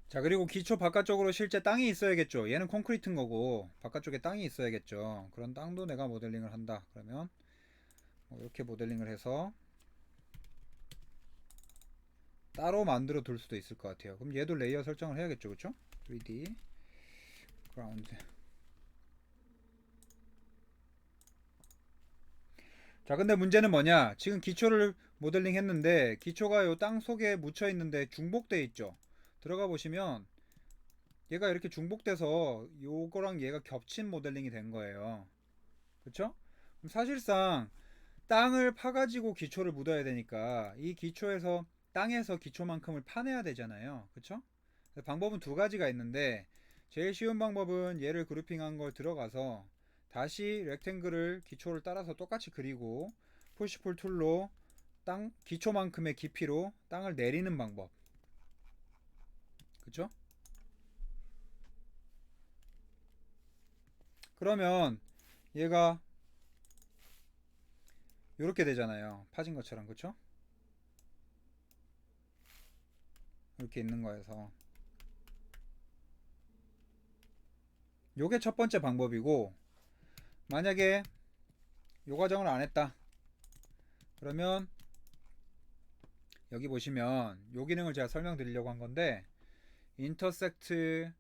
자, 그리고 기초 바깥쪽으로 실제 땅이 있어야겠죠. 얘는 콘크리트인 거고 바깥쪽에 땅이 있어야겠죠. 그런 땅도 내가 모델링을 한다. 그러면 뭐 이렇게 모델링을 해서 따로 만들어 둘 수도 있을 것 같아요. 그럼 얘도 레이어 설정을 해야겠죠, 그쵸? 3D 그라운드. 자, 근데 문제는 뭐냐? 지금 기초를 모델링 했는데 기초가 요 땅 속에 묻혀 있는데 중복돼 있죠. 들어가 보시면 얘가 이렇게 중복돼서 요거랑 얘가 겹친 모델링이 된 거예요. 그쵸? 그럼 사실상 땅을 파가지고 기초를 묻어야 되니까 이 기초에서 땅에서 기초만큼을 파내야 되잖아요. 그쵸? 방법은 두 가지가 있는데 제일 쉬운 방법은 얘를 그룹핑한 걸 들어가서 다시 렉탱글을 기초를 따라서 똑같이 그리고 푸시풀 툴로 땅 기초만큼의 깊이로 땅을 내리는 방법. 그쵸? 그러면 얘가 이렇게 되잖아요. 파진 것처럼. 그쵸? 이렇게 있는 거여서 요게 첫 번째 방법이고, 만약에 요 과정을 안 했다 그러면 여기 보시면 요 기능을 제가 설명드리려고 한 건데 intersect,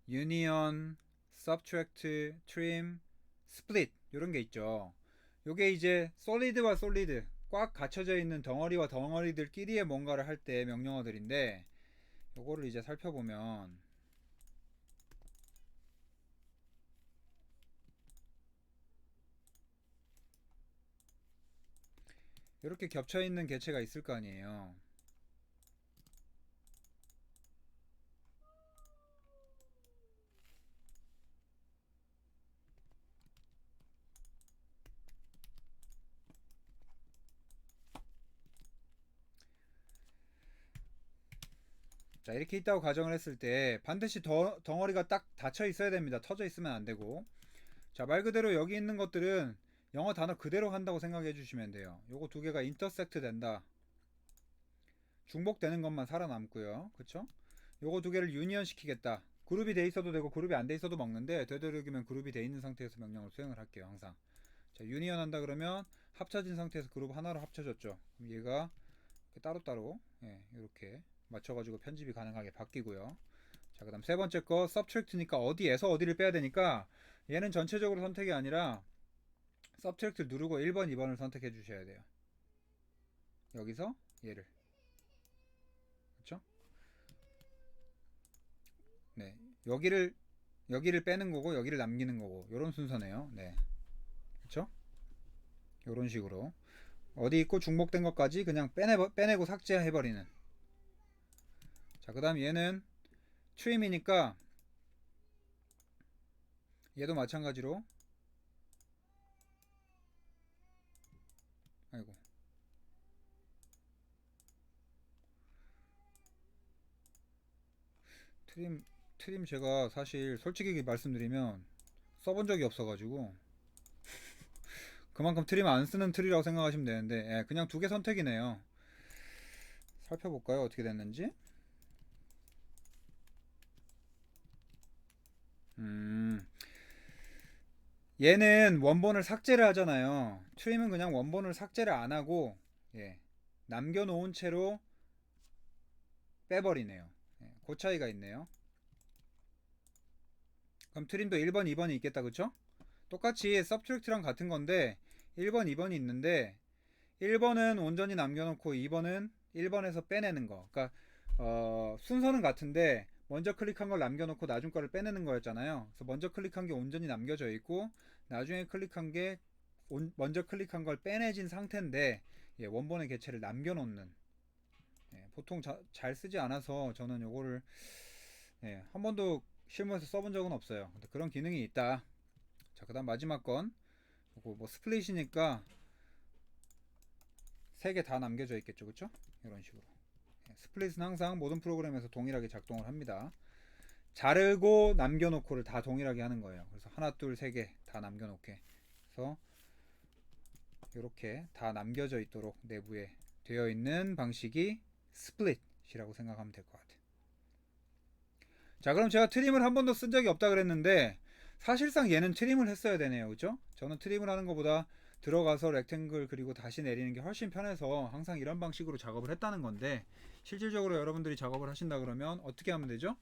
union, subtract, trim, split 이런 게 있죠. 요게 이제 solid와 solid 꽉 갇혀져 있는 덩어리와 덩어리들끼리의 뭔가를 할 때 명령어들인데 요거를 이제 살펴보면 이렇게 겹쳐 있는 개체가 있을 거 아니에요. 자, 이렇게 있다고 가정을 했을 때 반드시 덩어리가 딱 닫혀 있어야 됩니다. 터져 있으면 안 되고. 자, 말 그대로 여기 있는 것들은 영어 단어 그대로 한다고 생각해 주시면 돼요. 요거 두 개가 인터섹트 된다. 중복되는 것만 살아남고요. 그쵸? 요거 두 개를 유니언 시키겠다. 그룹이 돼 있어도 되고 그룹이 안 돼 있어도 먹는데 되도록이면 그룹이 돼 있는 상태에서 명령을 수행을 할게요. 항상. 자, 유니언 한다 그러면 합쳐진 상태에서 그룹 하나로 합쳐졌죠. 그럼 얘가 따로따로 이렇게 맞춰가지고 편집이 가능하게 바뀌고요. 자, 그 다음 세 번째 거 subtract니까 어디에서 어디를 빼야 되니까 얘는 전체적으로 선택이 아니라 subtract 누르고 1번, 2번을 선택해 주셔야 돼요. 여기서 얘를. 그쵸? 네. 여기를 빼는 거고 여기를 남기는 거고 요런 순서네요. 네. 그쵸? 요런 식으로 어디 있고 중복된 것까지 그냥 빼내고 삭제해버리는. 자, 그 다음 얘는 trim이니까 얘도 마찬가지로 아이고 트림 제가 사실 솔직히 말씀드리면 써본 적이 없어가지고 그만큼 트림 안 쓰는 트리라고 생각하시면 되는데 그냥 두 개 선택이네요. 살펴볼까요? 어떻게 됐는지. 얘는 원본을 삭제를 하잖아요. 트림은 그냥 원본을 삭제를 안 하고 남겨놓은 채로 빼버리네요. 그 차이가 있네요. 그럼 트림도 1번, 2번이 있겠다, 그쵸? 똑같이 subtract랑 같은 건데 1번, 2번이 있는데 1번은 온전히 남겨놓고 2번은 1번에서 빼내는 거. 그러니까 순서는 같은데 먼저 클릭한 걸 남겨놓고 나중 거를 빼내는 거였잖아요. 그래서 먼저 클릭한 게 온전히 남겨져 있고 나중에 클릭한 게 먼저 클릭한 걸 빼내진 상태인데 예, 원본의 개체를 남겨놓는 예, 보통 잘 쓰지 않아서 저는 요거를 예, 한 번도 실무에서 써본 적은 없어요. 근데 그런 기능이 있다. 자, 그 다음 마지막 건 요거 뭐 스플릿이니까 3개 다 남겨져 있겠죠, 그쵸? 이런 식으로 예, 스플릿은 항상 모든 프로그램에서 동일하게 작동을 합니다. 자르고 남겨놓고를 다 동일하게 하는 거예요. 그래서 하나, 둘, 세 개 다 남겨놓게. 그래서 이렇게 다 남겨져 있도록 내부에 되어 있는 방식이 스플릿이라고 생각하면 될 것 같아요. 자, 그럼 제가 트림을 한 번도 쓴 적이 없다 그랬는데 사실상 얘는 트림을 했어야 되네요, 그죠? 저는 트림을 하는 것보다 들어가서 렉탱글 그리고 다시 내리는 게 훨씬 편해서 항상 이런 방식으로 작업을 했다는 건데 실질적으로 여러분들이 작업을 하신다 그러면 어떻게 하면 되죠?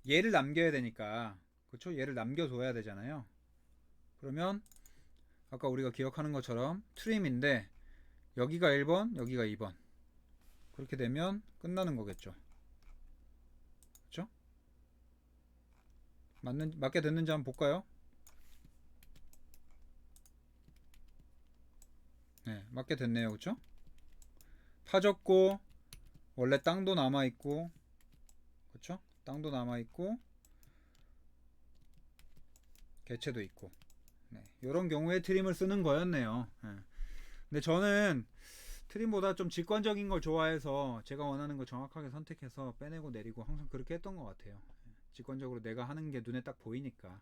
얘를 남겨야 되니까, 그렇죠? 얘를 남겨둬야 되잖아요. 그러면 아까 우리가 기억하는 것처럼 트림인데 여기가 1번, 여기가 2번. 그렇게 되면 끝나는 거겠죠. 그렇죠? 맞게 됐는지 한번 볼까요? 네, 맞게 됐네요. 그렇죠? 파졌고 원래 땅도 남아 있고, 그렇죠? 땅도 남아 있고 개체도 있고. 네, 이런 경우에 트림을 쓰는 거였네요. 네. 근데 저는 트림보다 좀 직관적인 걸 좋아해서 제가 원하는 거 정확하게 선택해서 빼내고 내리고 항상 그렇게 했던 것 같아요. 직관적으로 내가 하는 게 눈에 딱 보이니까.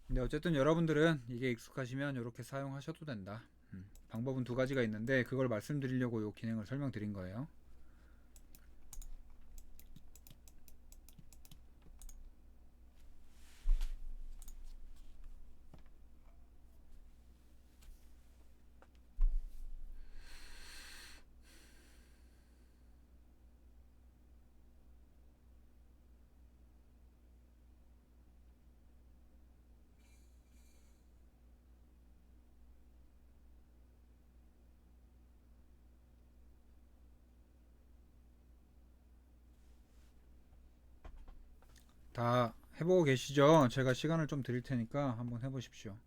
근데 어쨌든 여러분들은 이게 익숙하시면 이렇게 사용하셔도 된다. 방법은 두 가지가 있는데 그걸 말씀드리려고 이 기능을 설명드린 거예요. 다 해보고 계시죠? 제가 시간을 좀 드릴 테니까 한번 해보십시오.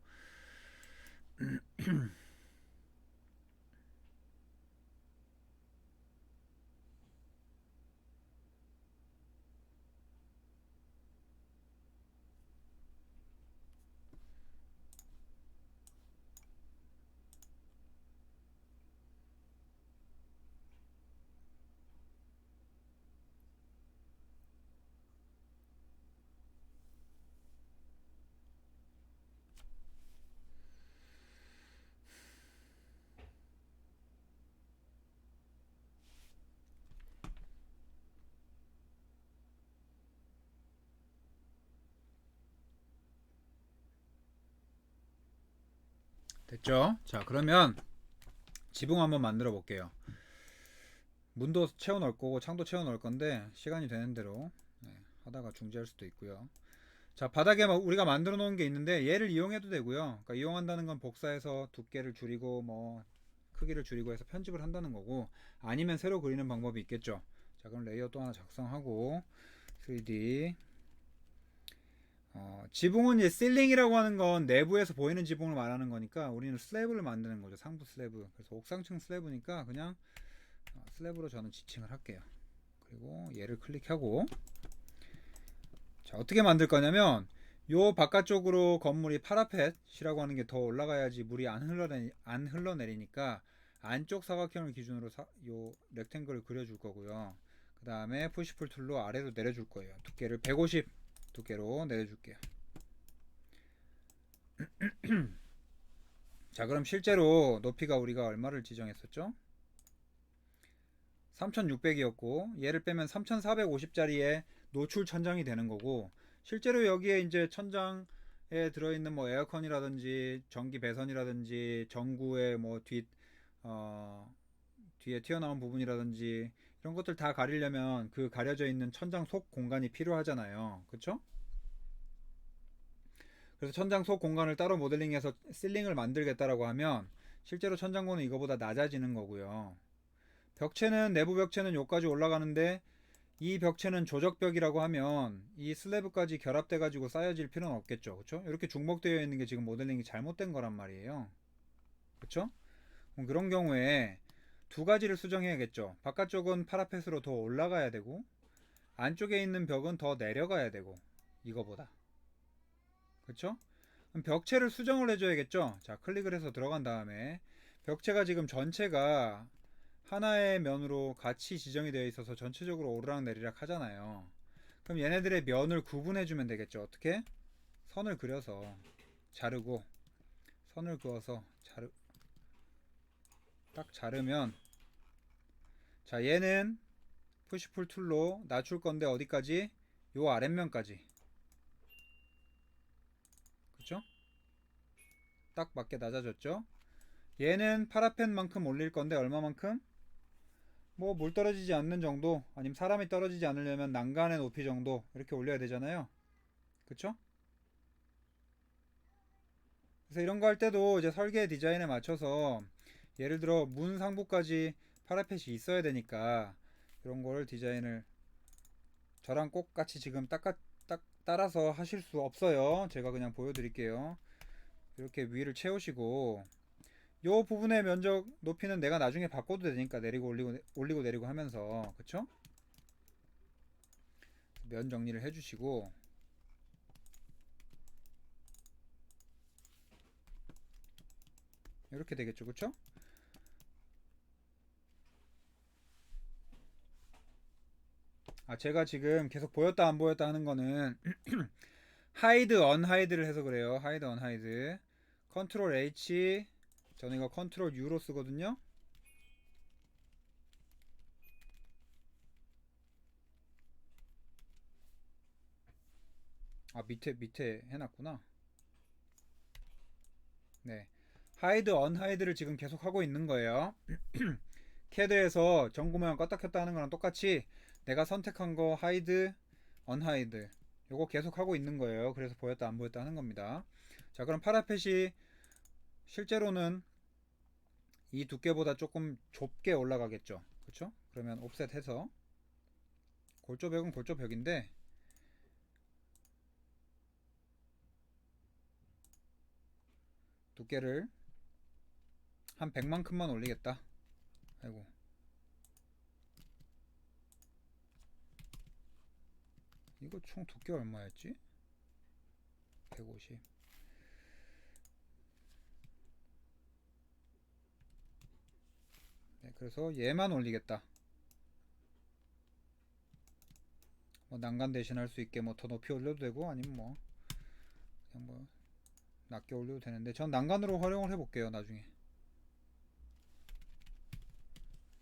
됐죠? 자, 그러면 지붕 한번 만들어 볼게요. 문도 채워 넣을 거고 창도 채워 넣을 건데 시간이 되는 대로 하다가 중지할 수도 있고요. 자, 바닥에 우리가 만들어 놓은 게 있는데 얘를 이용해도 되고요. 그러니까 이용한다는 건 복사해서 두께를 줄이고 뭐 크기를 줄이고 해서 편집을 한다는 거고, 아니면 새로 그리는 방법이 있겠죠. 자, 그럼 레이어 또 하나 작성하고 3D 지붕은 이제 실링이라고 하는 건 내부에서 보이는 지붕을 말하는 거니까 우리는 슬래브를 만드는 거죠. 상부 슬래브. 그래서 옥상층 슬래브니까 그냥 슬래브로 저는 지칭을 할게요. 그리고 얘를 클릭하고, 자, 어떻게 만들 거냐면 요 바깥쪽으로 건물이 파라펫이라고 하는 게 더 올라가야지 물이 안 흘러내리니까 안쪽 사각형을 기준으로 요 렉탱글을 그려줄 거고요. 그 다음에 푸시풀 툴로 아래로 내려줄 거예요. 두께를 150 두께로 내려줄게요. 자, 그럼 실제로 높이가 우리가 얼마를 지정했었죠? 3600이었고 얘를 빼면 3450짜리의 노출 천장이 되는 거고, 실제로 여기에 이제 천장에 들어있는 뭐 에어컨이라든지 전기 배선이라든지 전구의 뭐 뒤에 튀어나온 부분이라든지 이런 것들 다 가리려면 그 가려져 있는 천장 속 공간이 필요하잖아요. 그쵸? 그래서 천장 속 공간을 따로 모델링해서 실링을 만들겠다라고 하면 실제로 천장고는 이거보다 낮아지는 거고요. 벽체는, 내부 벽체는 여기까지 올라가는데 이 벽체는 조적벽이라고 하면 이 슬래브까지 결합돼 가지고 쌓여질 필요는 없겠죠. 그렇죠? 이렇게 중복되어 있는 게 지금 모델링이 잘못된 거란 말이에요. 그렇죠? 그런 경우에 두 가지를 수정해야겠죠. 바깥쪽은 파라펫으로 더 올라가야 되고 안쪽에 있는 벽은 더 내려가야 되고 이거보다. 그렇죠? 그럼 벽체를 수정을 해줘야겠죠. 자, 클릭을 해서 들어간 다음에 벽체가 지금 전체가 하나의 면으로 같이 지정이 되어 있어서 전체적으로 오르락 내리락 하잖아요. 그럼 얘네들의 면을 구분해 주면 되겠죠. 어떻게? 선을 그려서 자르고 선을 그어서 딱 자르면, 자, 얘는 푸시풀 툴로 낮출 건데 어디까지? 요 아랫면까지. 그쵸? 딱 맞게 낮아졌죠? 얘는 파라펜만큼 올릴 건데 얼마만큼? 뭐 물 떨어지지 않는 정도, 아니면 사람이 떨어지지 않으려면 난간의 높이 정도 이렇게 올려야 되잖아요. 그쵸? 그래서 이런 거 할 때도 이제 설계 디자인에 맞춰서 예를 들어 문 상부까지 파라펫이 있어야 되니까 이런 걸 디자인을 저랑 꼭 같이 지금 딱 따라서 하실 수 없어요. 제가 그냥 보여드릴게요. 이렇게 위를 채우시고 요 부분의 면적 높이는 내가 나중에 바꿔도 되니까 내리고 올리고 내리고 하면서, 그쵸? 면 정리를 해주시고, 이렇게 되겠죠, 그쵸? 아, 제가 지금 계속 보였다 안 보였다 하는 거는 하이드 언하이드를 해서 그래요. 하이드 언하이드. 컨트롤 H, 저는 이거 컨트롤 U로 쓰거든요. 아, 밑에 해놨구나. 네. 하이드 언하이드를 지금 계속 하고 있는 거예요. 캐드에서 전구 모양 껐다 켰다 하는 거랑 똑같이 내가 선택한 거 하이드, 언하이드 요거 계속 하고 있는 거예요. 그래서 보였다 안 보였다 하는 겁니다. 자, 그럼 파라펫이 실제로는 이 두께보다 조금 좁게 올라가겠죠. 그쵸? 그러면 옵셋 해서 골조벽은 골조벽인데 두께를 한 100만큼만 올리겠다. 아이고, 이거 총 두께 얼마였지? 150. 네, 그래서 얘만 올리겠다. 뭐 난간 대신 할 수 있게 뭐 더 높이 올려도 되고 아니면 뭐 그냥 뭐 낮게 올려도 되는데 전 난간으로 활용을 해볼게요. 나중에.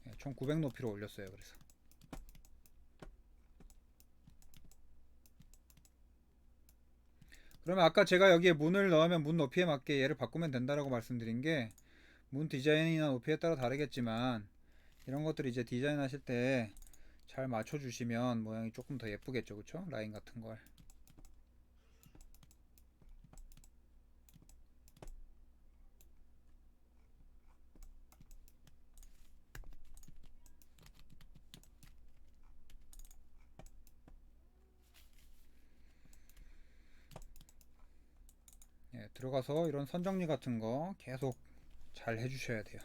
네, 총 900 높이로 올렸어요. 그래서 그러면 아까 제가 여기에 문을 넣으면 문 높이에 맞게 얘를 바꾸면 된다라고 말씀드린 게 문 디자인이나 높이에 따라 다르겠지만 이런 것들 이제 디자인 하실 때 잘 맞춰주시면 모양이 조금 더 예쁘겠죠. 그쵸? 라인 같은 걸. 예, 들어가서 이런 선 정리 같은 거 계속 잘 해주셔야 돼요.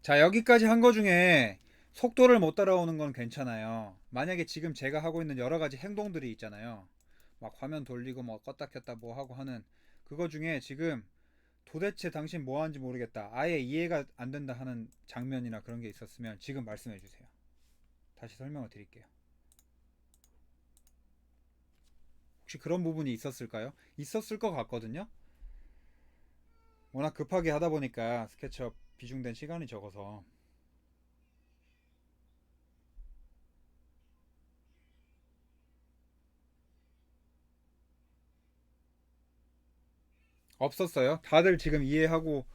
자, 여기까지 한 거 중에 속도를 못 따라오는 건 괜찮아요. 만약에 지금 제가 하고 있는 여러 가지 행동들이 있잖아요. 막 화면 돌리고 뭐 껐다 켰다 뭐 하고 하는 그거 중에 지금 도대체 당신 뭐 하는지 모르겠다, 아예 이해가 안 된다 하는 장면이나 그런 게 있었으면 지금 말씀해 주세요. 다시 설명을 드릴게요. 혹시 그런 부분이 있었을까요? 있었을 것 같거든요. 워낙 급하게 하다 보니까 스케치업 비중된 시간이 적어서. 없었어요? 다들 지금 이해하고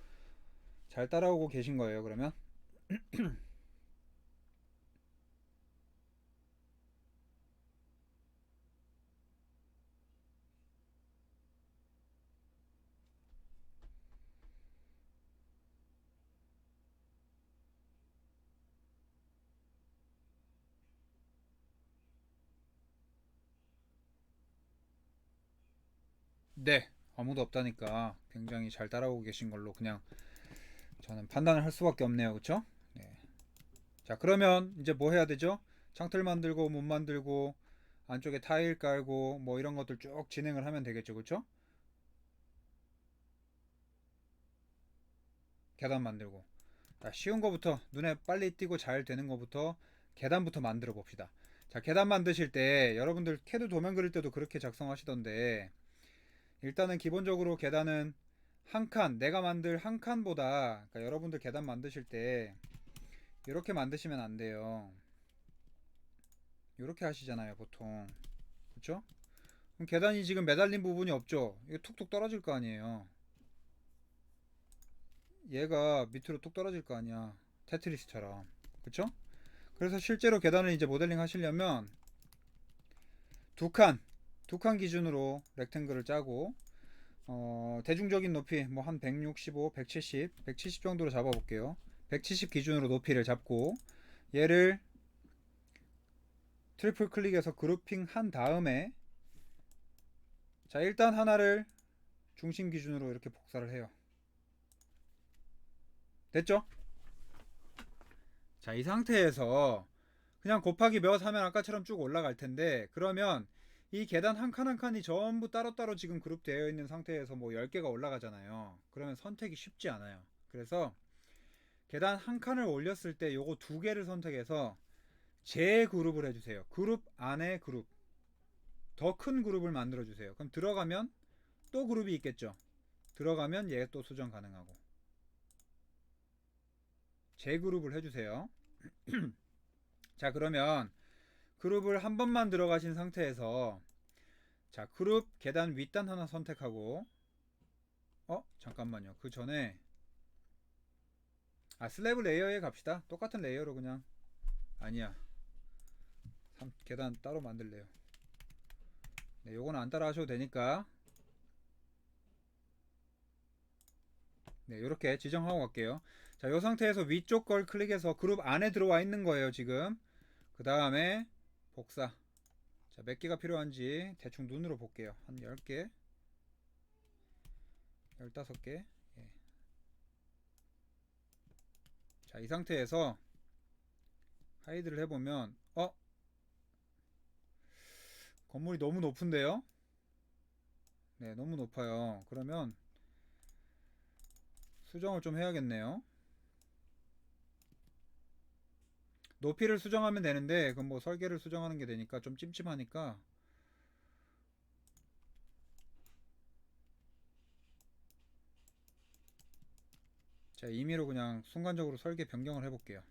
잘 따라오고 계신 거예요, 그러면? 네. 아무도 없다니까 굉장히 잘 따라오고 계신 걸로 그냥 저는 판단을 할 수밖에 없네요. 그쵸? 네. 자, 그러면 이제 뭐 해야 되죠? 창틀 만들고 문 만들고 안쪽에 타일 깔고 뭐 이런 것들 쭉 진행을 하면 되겠죠. 그쵸? 계단 만들고. 자, 쉬운 거부터, 눈에 빨리 띄고 잘 되는 거부터 계단부터 만들어 봅시다. 자, 계단 만드실 때 여러분들 캐드 도면 그릴 때도 그렇게 작성하시던데, 일단은 기본적으로 계단은 한 칸, 내가 만들 한 칸보다, 그러니까 여러분들 계단 만드실 때 이렇게 만드시면 안 돼요. 이렇게 하시잖아요, 보통. 그쵸? 그럼 계단이 지금 매달린 부분이 없죠? 이거 툭툭 떨어질 거 아니에요. 얘가 밑으로 뚝 떨어질 거 아니야. 테트리스처럼. 그쵸? 그래서 실제로 계단을 이제 모델링 하시려면 두 칸, 두 칸 기준으로 렉탱글을 짜고, 대중적인 높이 뭐 한 165, 170, 170 정도로 잡아볼게요. 170 기준으로 높이를 잡고 얘를 트리플 클릭해서 그룹핑 한 다음에, 자, 일단 하나를 중심 기준으로 이렇게 복사를 해요. 됐죠? 자, 이 상태에서 그냥 곱하기 몇 하면 아까처럼 쭉 올라갈 텐데, 그러면 이 계단 한 칸 한 칸이 전부 따로따로 지금 그룹되어 있는 상태에서 뭐 10개가 올라가잖아요. 그러면 선택이 쉽지 않아요. 그래서 계단 한 칸을 올렸을 때 요거 두 개를 선택해서 재그룹을 해주세요. 그룹 안에 그룹, 더 큰 그룹을 만들어 주세요. 그럼 들어가면 또 그룹이 있겠죠. 들어가면 얘 또 수정 가능하고, 재그룹을 해주세요. 자, 그러면 그룹을 한 번만 들어가신 상태에서, 자, 그룹 계단 윗단 하나 선택하고, 잠깐만요. 그 전에 슬래브 레이어에 갑시다. 똑같은 레이어로 그냥. 아니야, 계단 따로 만들래요. 네, 요거는 안 따라 하셔도 되니까. 네, 요렇게 지정하고 갈게요. 자, 요 상태에서 위쪽 걸 클릭해서 그룹 안에 들어와 있는 거예요, 지금. 그 다음에 복사. 자, 몇 개가 필요한지 대충 눈으로 볼게요. 한 10개, 15개. 예. 자, 이 상태에서 하이드를 해보면, 건물이 너무 높은데요? 네, 너무 높아요. 그러면 수정을 좀 해야겠네요. 높이를 수정하면 되는데, 그럼 뭐 설계를 수정하는 게 되니까 좀 찜찜하니까. 자, 임의로 그냥 순간적으로 설계 변경을 해볼게요.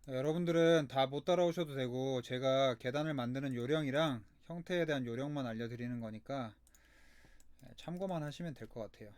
여러분들은 다 못 따라오셔도 되고, 제가 계단을 만드는 요령이랑 형태에 대한 요령만 알려드리는 거니까 참고만 하시면 될 것 같아요.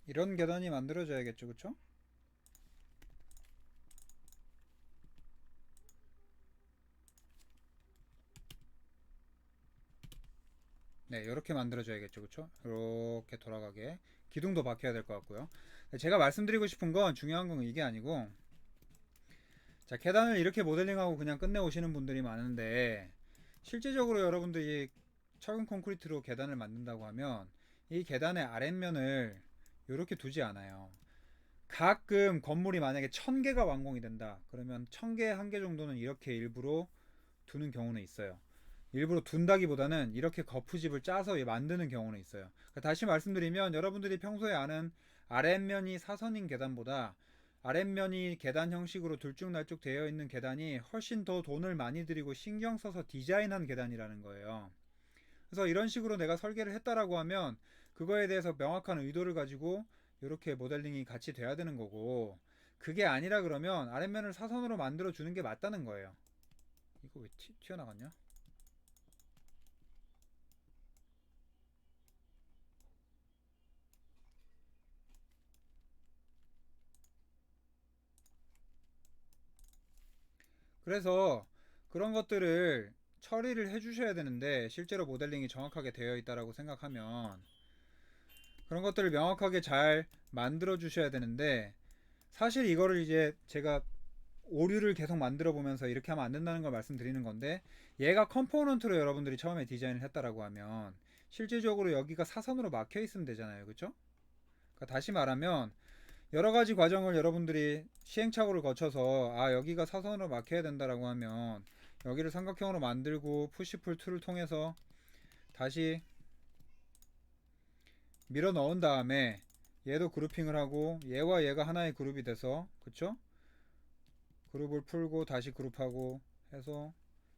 이런 계단이 만들어져야겠죠, 그쵸? 네, 이렇게 만들어줘야겠죠, 그쵸? 이렇게 돌아가게 기둥도 박혀야 될 것 같고요. 제가 말씀드리고 싶은 건 중요한 건 이게 아니고, 자, 계단을 이렇게 모델링하고 그냥 끝내 오시는 분들이 많은데, 실제적으로 여러분들이 철근 콘크리트로 계단을 만든다고 하면 이 계단의 아랫면을 이렇게 두지 않아요. 가끔 건물이 만약에 1000개가 완공이 된다 그러면 1000개 한 개 정도는 이렇게 일부러 두는 경우는 있어요. 일부러 둔다기보다는 이렇게 거푸집을 짜서 만드는 경우는 있어요. 그러니까 다시 말씀드리면 여러분들이 평소에 아는 아랫면이 사선인 계단보다 아랫면이 계단 형식으로 들쭉날쭉 되어 있는 계단이 훨씬 더 돈을 많이 들이고 신경 써서 디자인한 계단이라는 거예요. 그래서 이런 식으로 내가 설계를 했다라고 하면 그거에 대해서 명확한 의도를 가지고 이렇게 모델링이 같이 돼야 되는 거고, 그게 아니라 그러면 아랫면을 사선으로 만들어 주는 게 맞다는 거예요. 이거 왜 튀어나갔냐? 그래서 그런 것들을 처리를 해 주셔야 되는데, 실제로 모델링이 정확하게 되어 있다라고 생각하면 그런 것들을 명확하게 잘 만들어 주셔야 되는데, 사실 이거를 이제 제가 오류를 계속 만들어 보면서 이렇게 하면 안 된다는 걸 말씀드리는 건데, 얘가 컴포넌트로 여러분들이 처음에 디자인을 했다라고 하면 실질적으로 여기가 사선으로 막혀 있으면 되잖아요, 그쵸? 그러니까 다시 말하면 여러 가지 과정을 여러분들이 시행착오를 거쳐서 아 여기가 사선으로 막혀야 된다라고 하면 여기를 삼각형으로 만들고 푸시풀 툴을 통해서 다시 밀어 넣은 다음에 얘도 그룹핑을 하고 얘와 얘가 하나의 그룹이 돼서, 그쵸? 그룹을 풀고 다시 그룹하고 해서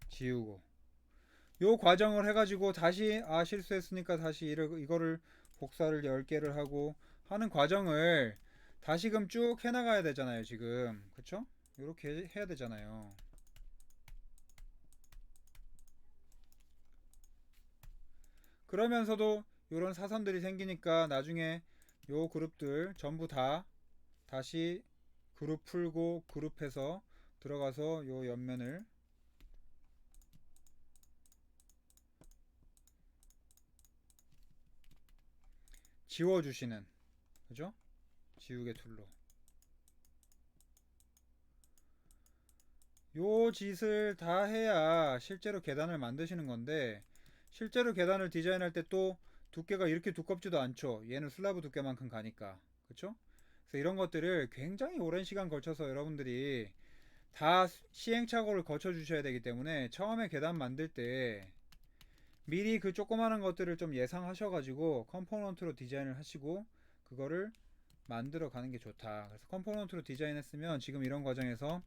지우고, 요 과정을 해가지고 다시 아 실수했으니까 다시 이거를 복사를 10개를 하고 하는 과정을 다시금 쭉 해나가야 되잖아요 지금, 그쵸? 요렇게 해야 되잖아요. 그러면서도 요런 사선들이 생기니까 나중에 요 그룹들 전부 다 다시 그룹 풀고 그룹해서 들어가서 요 옆면을 지워주시는, 그죠? 지우개 툴로 요 짓을 다 해야 실제로 계단을 만드시는 건데, 실제로 계단을 디자인할 때 또 두께가 이렇게 두껍지도 않죠. 얘는 슬라브 두께만큼 가니까, 그쵸? 그래서 이런 것들을 굉장히 오랜 시간 걸쳐서 여러분들이 다 시행착오를 거쳐 주셔야 되기 때문에 처음에 계단 만들 때 미리 그 조그마한 것들을 좀 예상하셔가지고 컴포넌트로 디자인을 하시고 그거를 만들어 가는 게 좋다. 그래서 컴포넌트로 디자인했으면 지금 이런 과정에서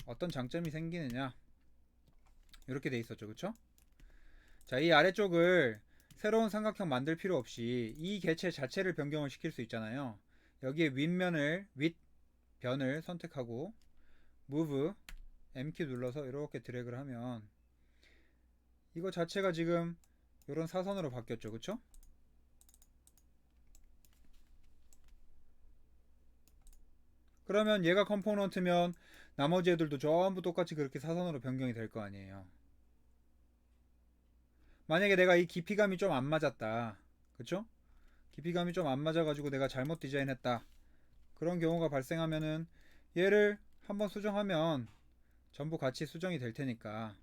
어떤 장점이 생기느냐, 이렇게 돼 있었죠, 그쵸? 자, 이 아래쪽을 새로운 삼각형 만들 필요 없이 이 개체 자체를 변경을 시킬 수 있잖아요. 여기에 윗변을 선택하고 move M키 눌러서 이렇게 드래그를 하면 이거 자체가 지금 이런 사선으로 바뀌었죠, 그쵸? 그러면 얘가 컴포넌트면 나머지 애들도 전부 똑같이 그렇게 사선으로 변경이 될 거 아니에요. 만약에 내가 이 깊이감이 좀 안 맞았다, 그쵸? 깊이감이 좀 안 맞아가지고 내가 잘못 디자인했다, 그런 경우가 발생하면은 얘를 한번 수정하면 전부 같이 수정이 될 테니까.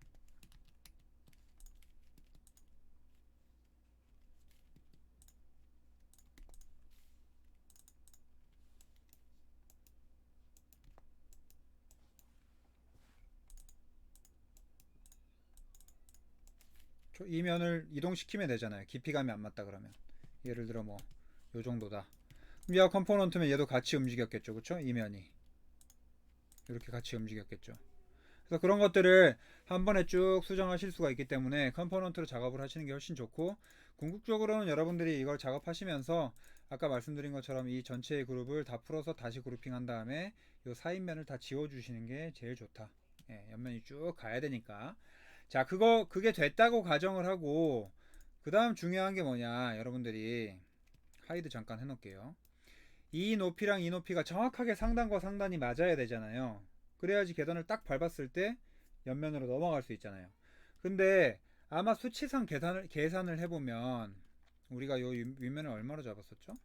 이 면을 이동시키면 되잖아요. 깊이감이 안 맞다 그러면 예를 들어 뭐 요 정도다. 얘가 컴포넌트면 얘도 같이 움직였겠죠, 그쵸? 이 면이 이렇게 같이 움직였겠죠. 그래서 그런 것들을 한 번에 쭉 수정하실 수가 있기 때문에 컴포넌트로 작업을 하시는 게 훨씬 좋고, 궁극적으로는 여러분들이 이걸 작업하시면서 아까 말씀드린 것처럼 이 전체의 그룹을 다 풀어서 다시 그룹핑 한 다음에 이 사인면을 다 지워 주시는 게 제일 좋다. 예, 옆면이 쭉 가야 되니까. 자, 그게 됐다고 가정을 하고 그 다음 중요한 게 뭐냐, 여러분들이 하이드 잠깐 해놓을게요. 이 높이랑 이 높이가 정확하게 상단과 상단이 맞아야 되잖아요. 그래야지 계단을 딱 밟았을 때 옆면으로 넘어갈 수 있잖아요. 근데 아마 수치상 계산을 해보면 우리가 요 윗면을 얼마로 잡았었죠?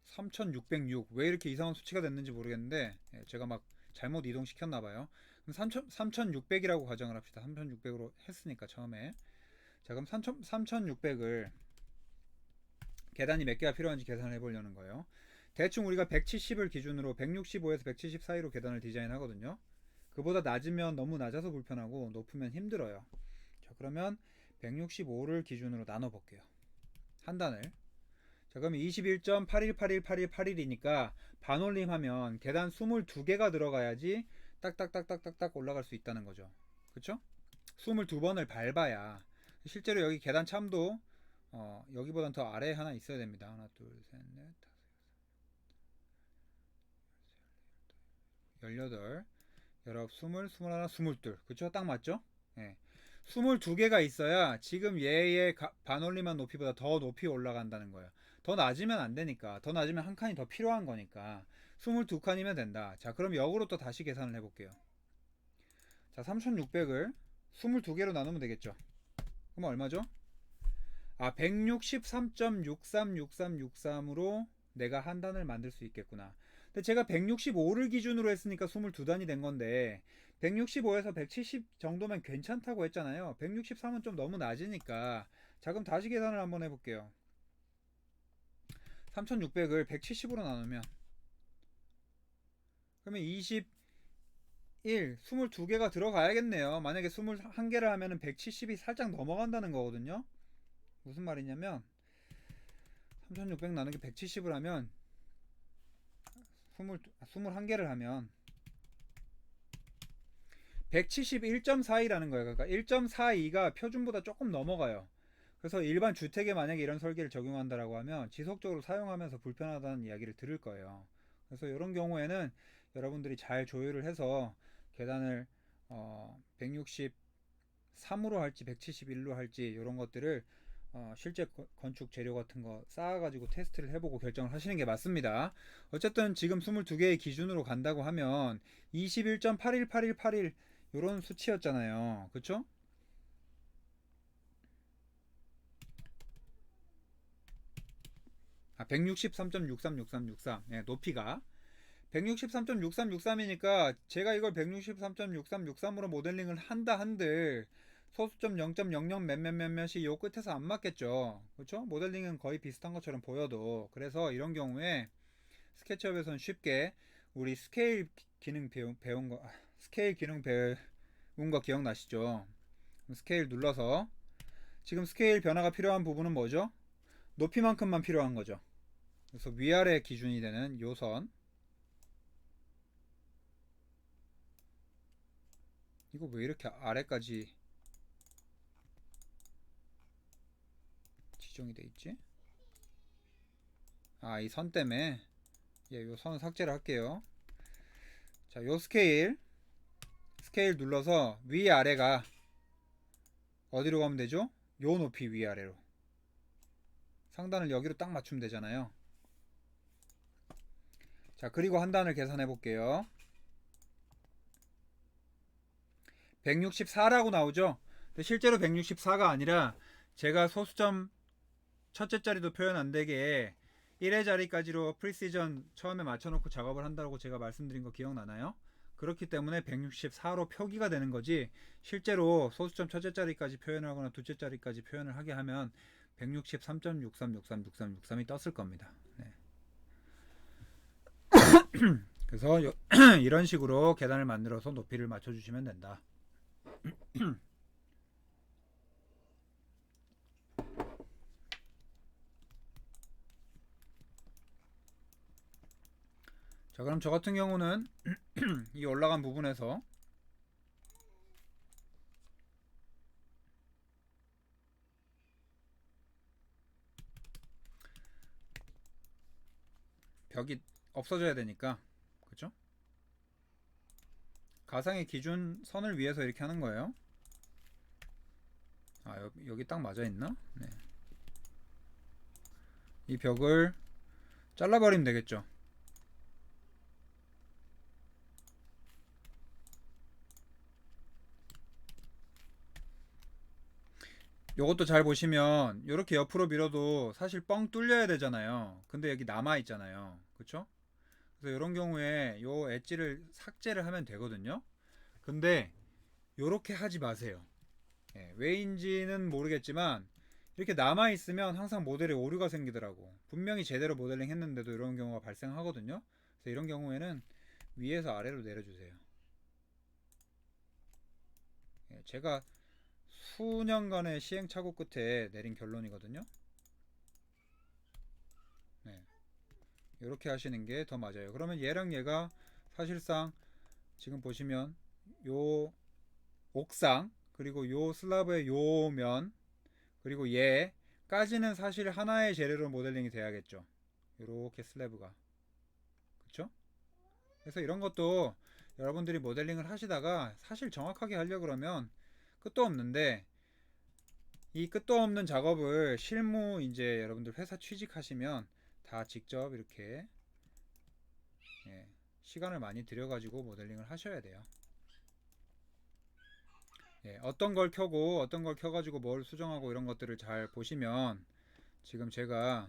3606. 왜 이렇게 이상한 수치가 됐는지 모르겠는데 제가 막 잘못 이동시켰나봐요. 그럼 3600이라고 가정을 합시다. 3600으로 했으니까 처음에. 자, 그럼 3600을 계단이 몇 개가 필요한지 계산을 해보려는 거예요. 대충 우리가 170을 기준으로 165에서 170 사이로 계단을 디자인하거든요. 그보다 낮으면 너무 낮아서 불편하고 높으면 힘들어요. 자, 그러면 165를 기준으로 나눠볼게요. 한 단을. 자, 그럼 21.81818181이니까 반올림하면 계단 22개가 들어가야지 딱딱딱딱딱딱 올라갈 수 있다는 거죠. 그쵸? 22번을 밟아야. 실제로 여기 계단 참도 여기보단 더 아래에 하나 있어야 됩니다. 하나, 둘, 셋, 넷, 다섯, 18, 19, 20, 21, 22. 그쵸? 딱 맞죠? 예. 22개가 있어야 지금 얘의 반올림한 높이보다 더 높이 올라간다는 거예요. 더 낮으면 안 되니까. 더 낮으면 한 칸이 더 필요한 거니까. 22칸이면 된다. 자, 그럼 역으로 또 다시 계산을 해볼게요. 자, 3600을 22개로 나누면 되겠죠. 그럼 얼마죠? 163.636363으로 내가 한 단을 만들 수 있겠구나. 근데 제가 165를 기준으로 했으니까 22단이 된 건데 165에서 170 정도면 괜찮다고 했잖아요. 163은 좀 너무 낮으니까. 자, 그럼 다시 계산을 한번 해볼게요. 3600을 170으로 나누면 그러면 21, 22개가 들어가야겠네요. 만약에 21개를 하면 170이 살짝 넘어간다는 거거든요. 무슨 말이냐면 3600 나누기 170을 하면 21개를 하면 171.42라는 거예요. 그러니까 1.42가 표준보다 조금 넘어가요. 그래서 일반 주택에 만약에 이런 설계를 적용한다라고 하면 지속적으로 사용하면서 불편하다는 이야기를 들을 거예요. 그래서 이런 경우에는 여러분들이 잘 조율을 해서 계단을 163으로 할지 171로 할지 이런 것들을 실제 건축 재료 같은 거 쌓아가지고 테스트를 해보고 결정을 하시는 게 맞습니다. 어쨌든 지금 22개의 기준으로 간다고 하면 21.818181 이런 수치였잖아요. 그쵸? 아, 163.636363 네, 높이가 163.6363이니까 제가 이걸 163.6363으로 모델링을 한다 한들 소수점 0.00 몇몇몇몇이 요 끝에서 안 맞겠죠. 그렇죠? 모델링은 거의 비슷한 것처럼 보여도 그래서 이런 경우에 스케치업에서는 쉽게 우리 스케일 기능 배운 거 스케일 기능 배운 거 기억나시죠? 스케일 눌러서 지금 스케일 변화가 필요한 부분은 뭐죠? 높이만큼만 필요한 거죠. 그래서 위아래 기준이 되는 요선 이거 왜 이렇게 아래까지 지정이 돼 있지? 아, 이 선 때문에 요 선은 삭제를 할게요. 자, 요 스케일 눌러서 위아래가 어디로 가면 되죠? 요 높이 위아래로 상단을 여기로 딱 맞추면 되잖아요. 자, 그리고 한 단을 계산해 볼게요. 164라고 나오죠? 근데 실제로 164가 아니라 제가 소수점 첫째 자리도 표현 안 되게 1의 자리까지로 프리시전 처음에 맞춰놓고 작업을 한다고 제가 말씀드린 거 기억나나요? 그렇기 때문에 164로 표기가 되는 거지 실제로 소수점 첫째 자리까지 표현을 하거나 둘째 자리까지 표현을 하게 하면 163.63636363이 떴을 겁니다. 네. 그래서 이런 식으로 계단을 만들어서 높이를 맞춰주시면 된다. 자, 그럼 저 같은 경우는 이 올라간 부분에서 벽이 없어져야 되니까 그쵸? 가상의 기준 선을 위해서 이렇게 하는 거예요. 아, 여기 딱 맞아 있나? 네. 이 벽을 잘라버리면 되겠죠. 요것도 잘 보시면 이렇게 옆으로 밀어도 사실 뻥 뚫려야 되잖아요. 근데 여기 남아 있잖아요. 그쵸? 그래서 이런 경우에 요 엣지를 삭제를 하면 되거든요. 근데 요렇게 하지 마세요. 예, 왜인지는 모르겠지만 이렇게 남아 있으면 항상 모델에 오류가 생기더라고. 분명히 제대로 모델링 했는데도 이런 경우가 발생하거든요. 그래서 이런 경우에는 위에서 아래로 내려주세요. 예, 제가 수년간의 시행착오 끝에 내린 결론이거든요. 네, 이렇게 하시는 게 더 맞아요. 그러면 얘랑 얘가 사실상 지금 보시면 요 옥상 그리고 요 슬라브의 요 면 그리고 얘까지는 사실 하나의 재료로 모델링이 돼야겠죠. 요렇게 슬래브가, 그쵸? 그래서 이런 것도 여러분들이 모델링을 하시다가 사실 정확하게 하려 그러면 끝도 없는데, 이 끝도 없는 작업을 실무 이제 여러분들 회사 취직하시면 다 직접 이렇게 예, 시간을 많이 들여가지고 모델링을 하셔야 돼요. 예, 어떤 걸 켜고 어떤 걸 켜가지고 뭘 수정하고 이런 것들을 잘 보시면 지금 제가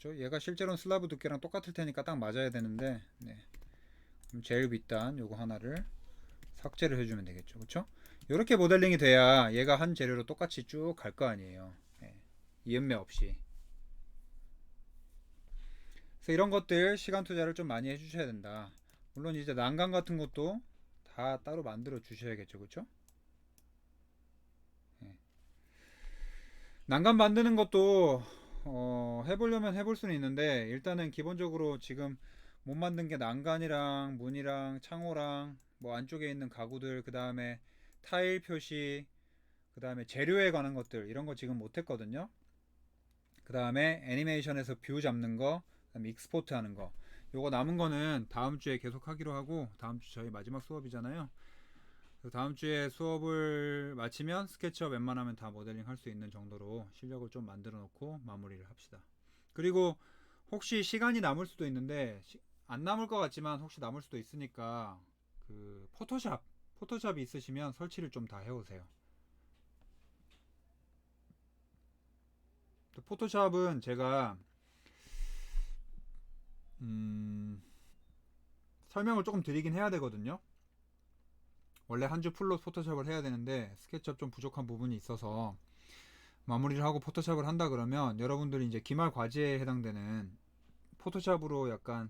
얘가 실제로는 슬라브 두께랑 똑같을 테니까 딱 맞아야 되는데, 네. 그럼 제일 윗단 요거 하나를 삭제를 해주면 되겠죠. 그쵸? 이렇게 모델링이 돼야 얘가 한 재료로 똑같이 쭉 갈 거 아니에요. 네. 이음매 없이. 그래서 이런 것들 시간 투자를 좀 많이 해주셔야 된다. 물론 이제 난간 같은 것도 다 따로 만들어 주셔야겠죠. 그쵸? 네. 난간 만드는 것도 해보려면 해볼 수는 있는데, 일단은 기본적으로 지금 못 만든 게 난간이랑 문이랑 창호랑 뭐 안쪽에 있는 가구들, 그 다음에 타일 표시, 그 다음에 재료에 관한 것들, 이런 거 지금 못 했거든요. 그 다음에 애니메이션에서 뷰 잡는 거, 그다음에 익스포트 하는 거, 요거 남은 거는 다음 주에 계속 하기로 하고, 다음 주 저희 마지막 수업이잖아요. 다음 주에 수업을 마치면 스케치업 웬만하면 다 모델링 할 수 있는 정도로 실력을 좀 만들어 놓고 마무리를 합시다. 그리고 혹시 시간이 남을 수도 있는데, 안 남을 것 같지만 혹시 남을 수도 있으니까 그 포토샵이 있으시면 설치를 좀 다 해오세요. 포토샵은 제가 설명을 조금 드리긴 해야 되거든요. 원래 한 주 풀로 포토샵을 해야 되는데 스케치업 좀 부족한 부분이 있어서 마무리를 하고 포토샵을 한다 그러면, 여러분들이 이제 기말 과제에 해당되는 포토샵으로 약간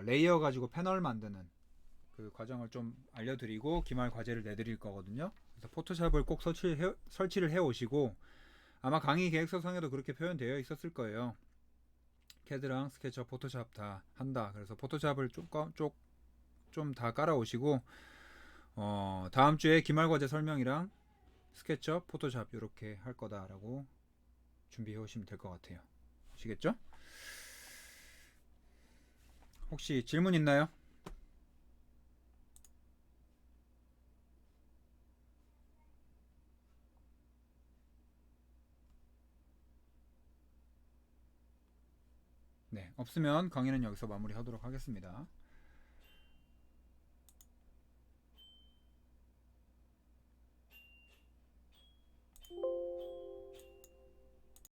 레이어 가지고 패널 만드는 그 과정을 좀 알려드리고 기말 과제를 내드릴 거거든요. 그래서 포토샵을 꼭 설치를 해 오시고, 아마 강의 계획서상에도 그렇게 표현되어 있었을 거예요. 캐드랑 스케치업, 포토샵 다 한다. 그래서 포토샵을 좀 다 깔아 오시고, 다음 주에 기말 과제 설명이랑 스케치업, 포토샵 이렇게 할 거다라고 준비해 오시면 될 것 같아요. 아시겠죠? 혹시 질문 있나요? 네, 없으면 강의는 여기서 마무리하도록 하겠습니다.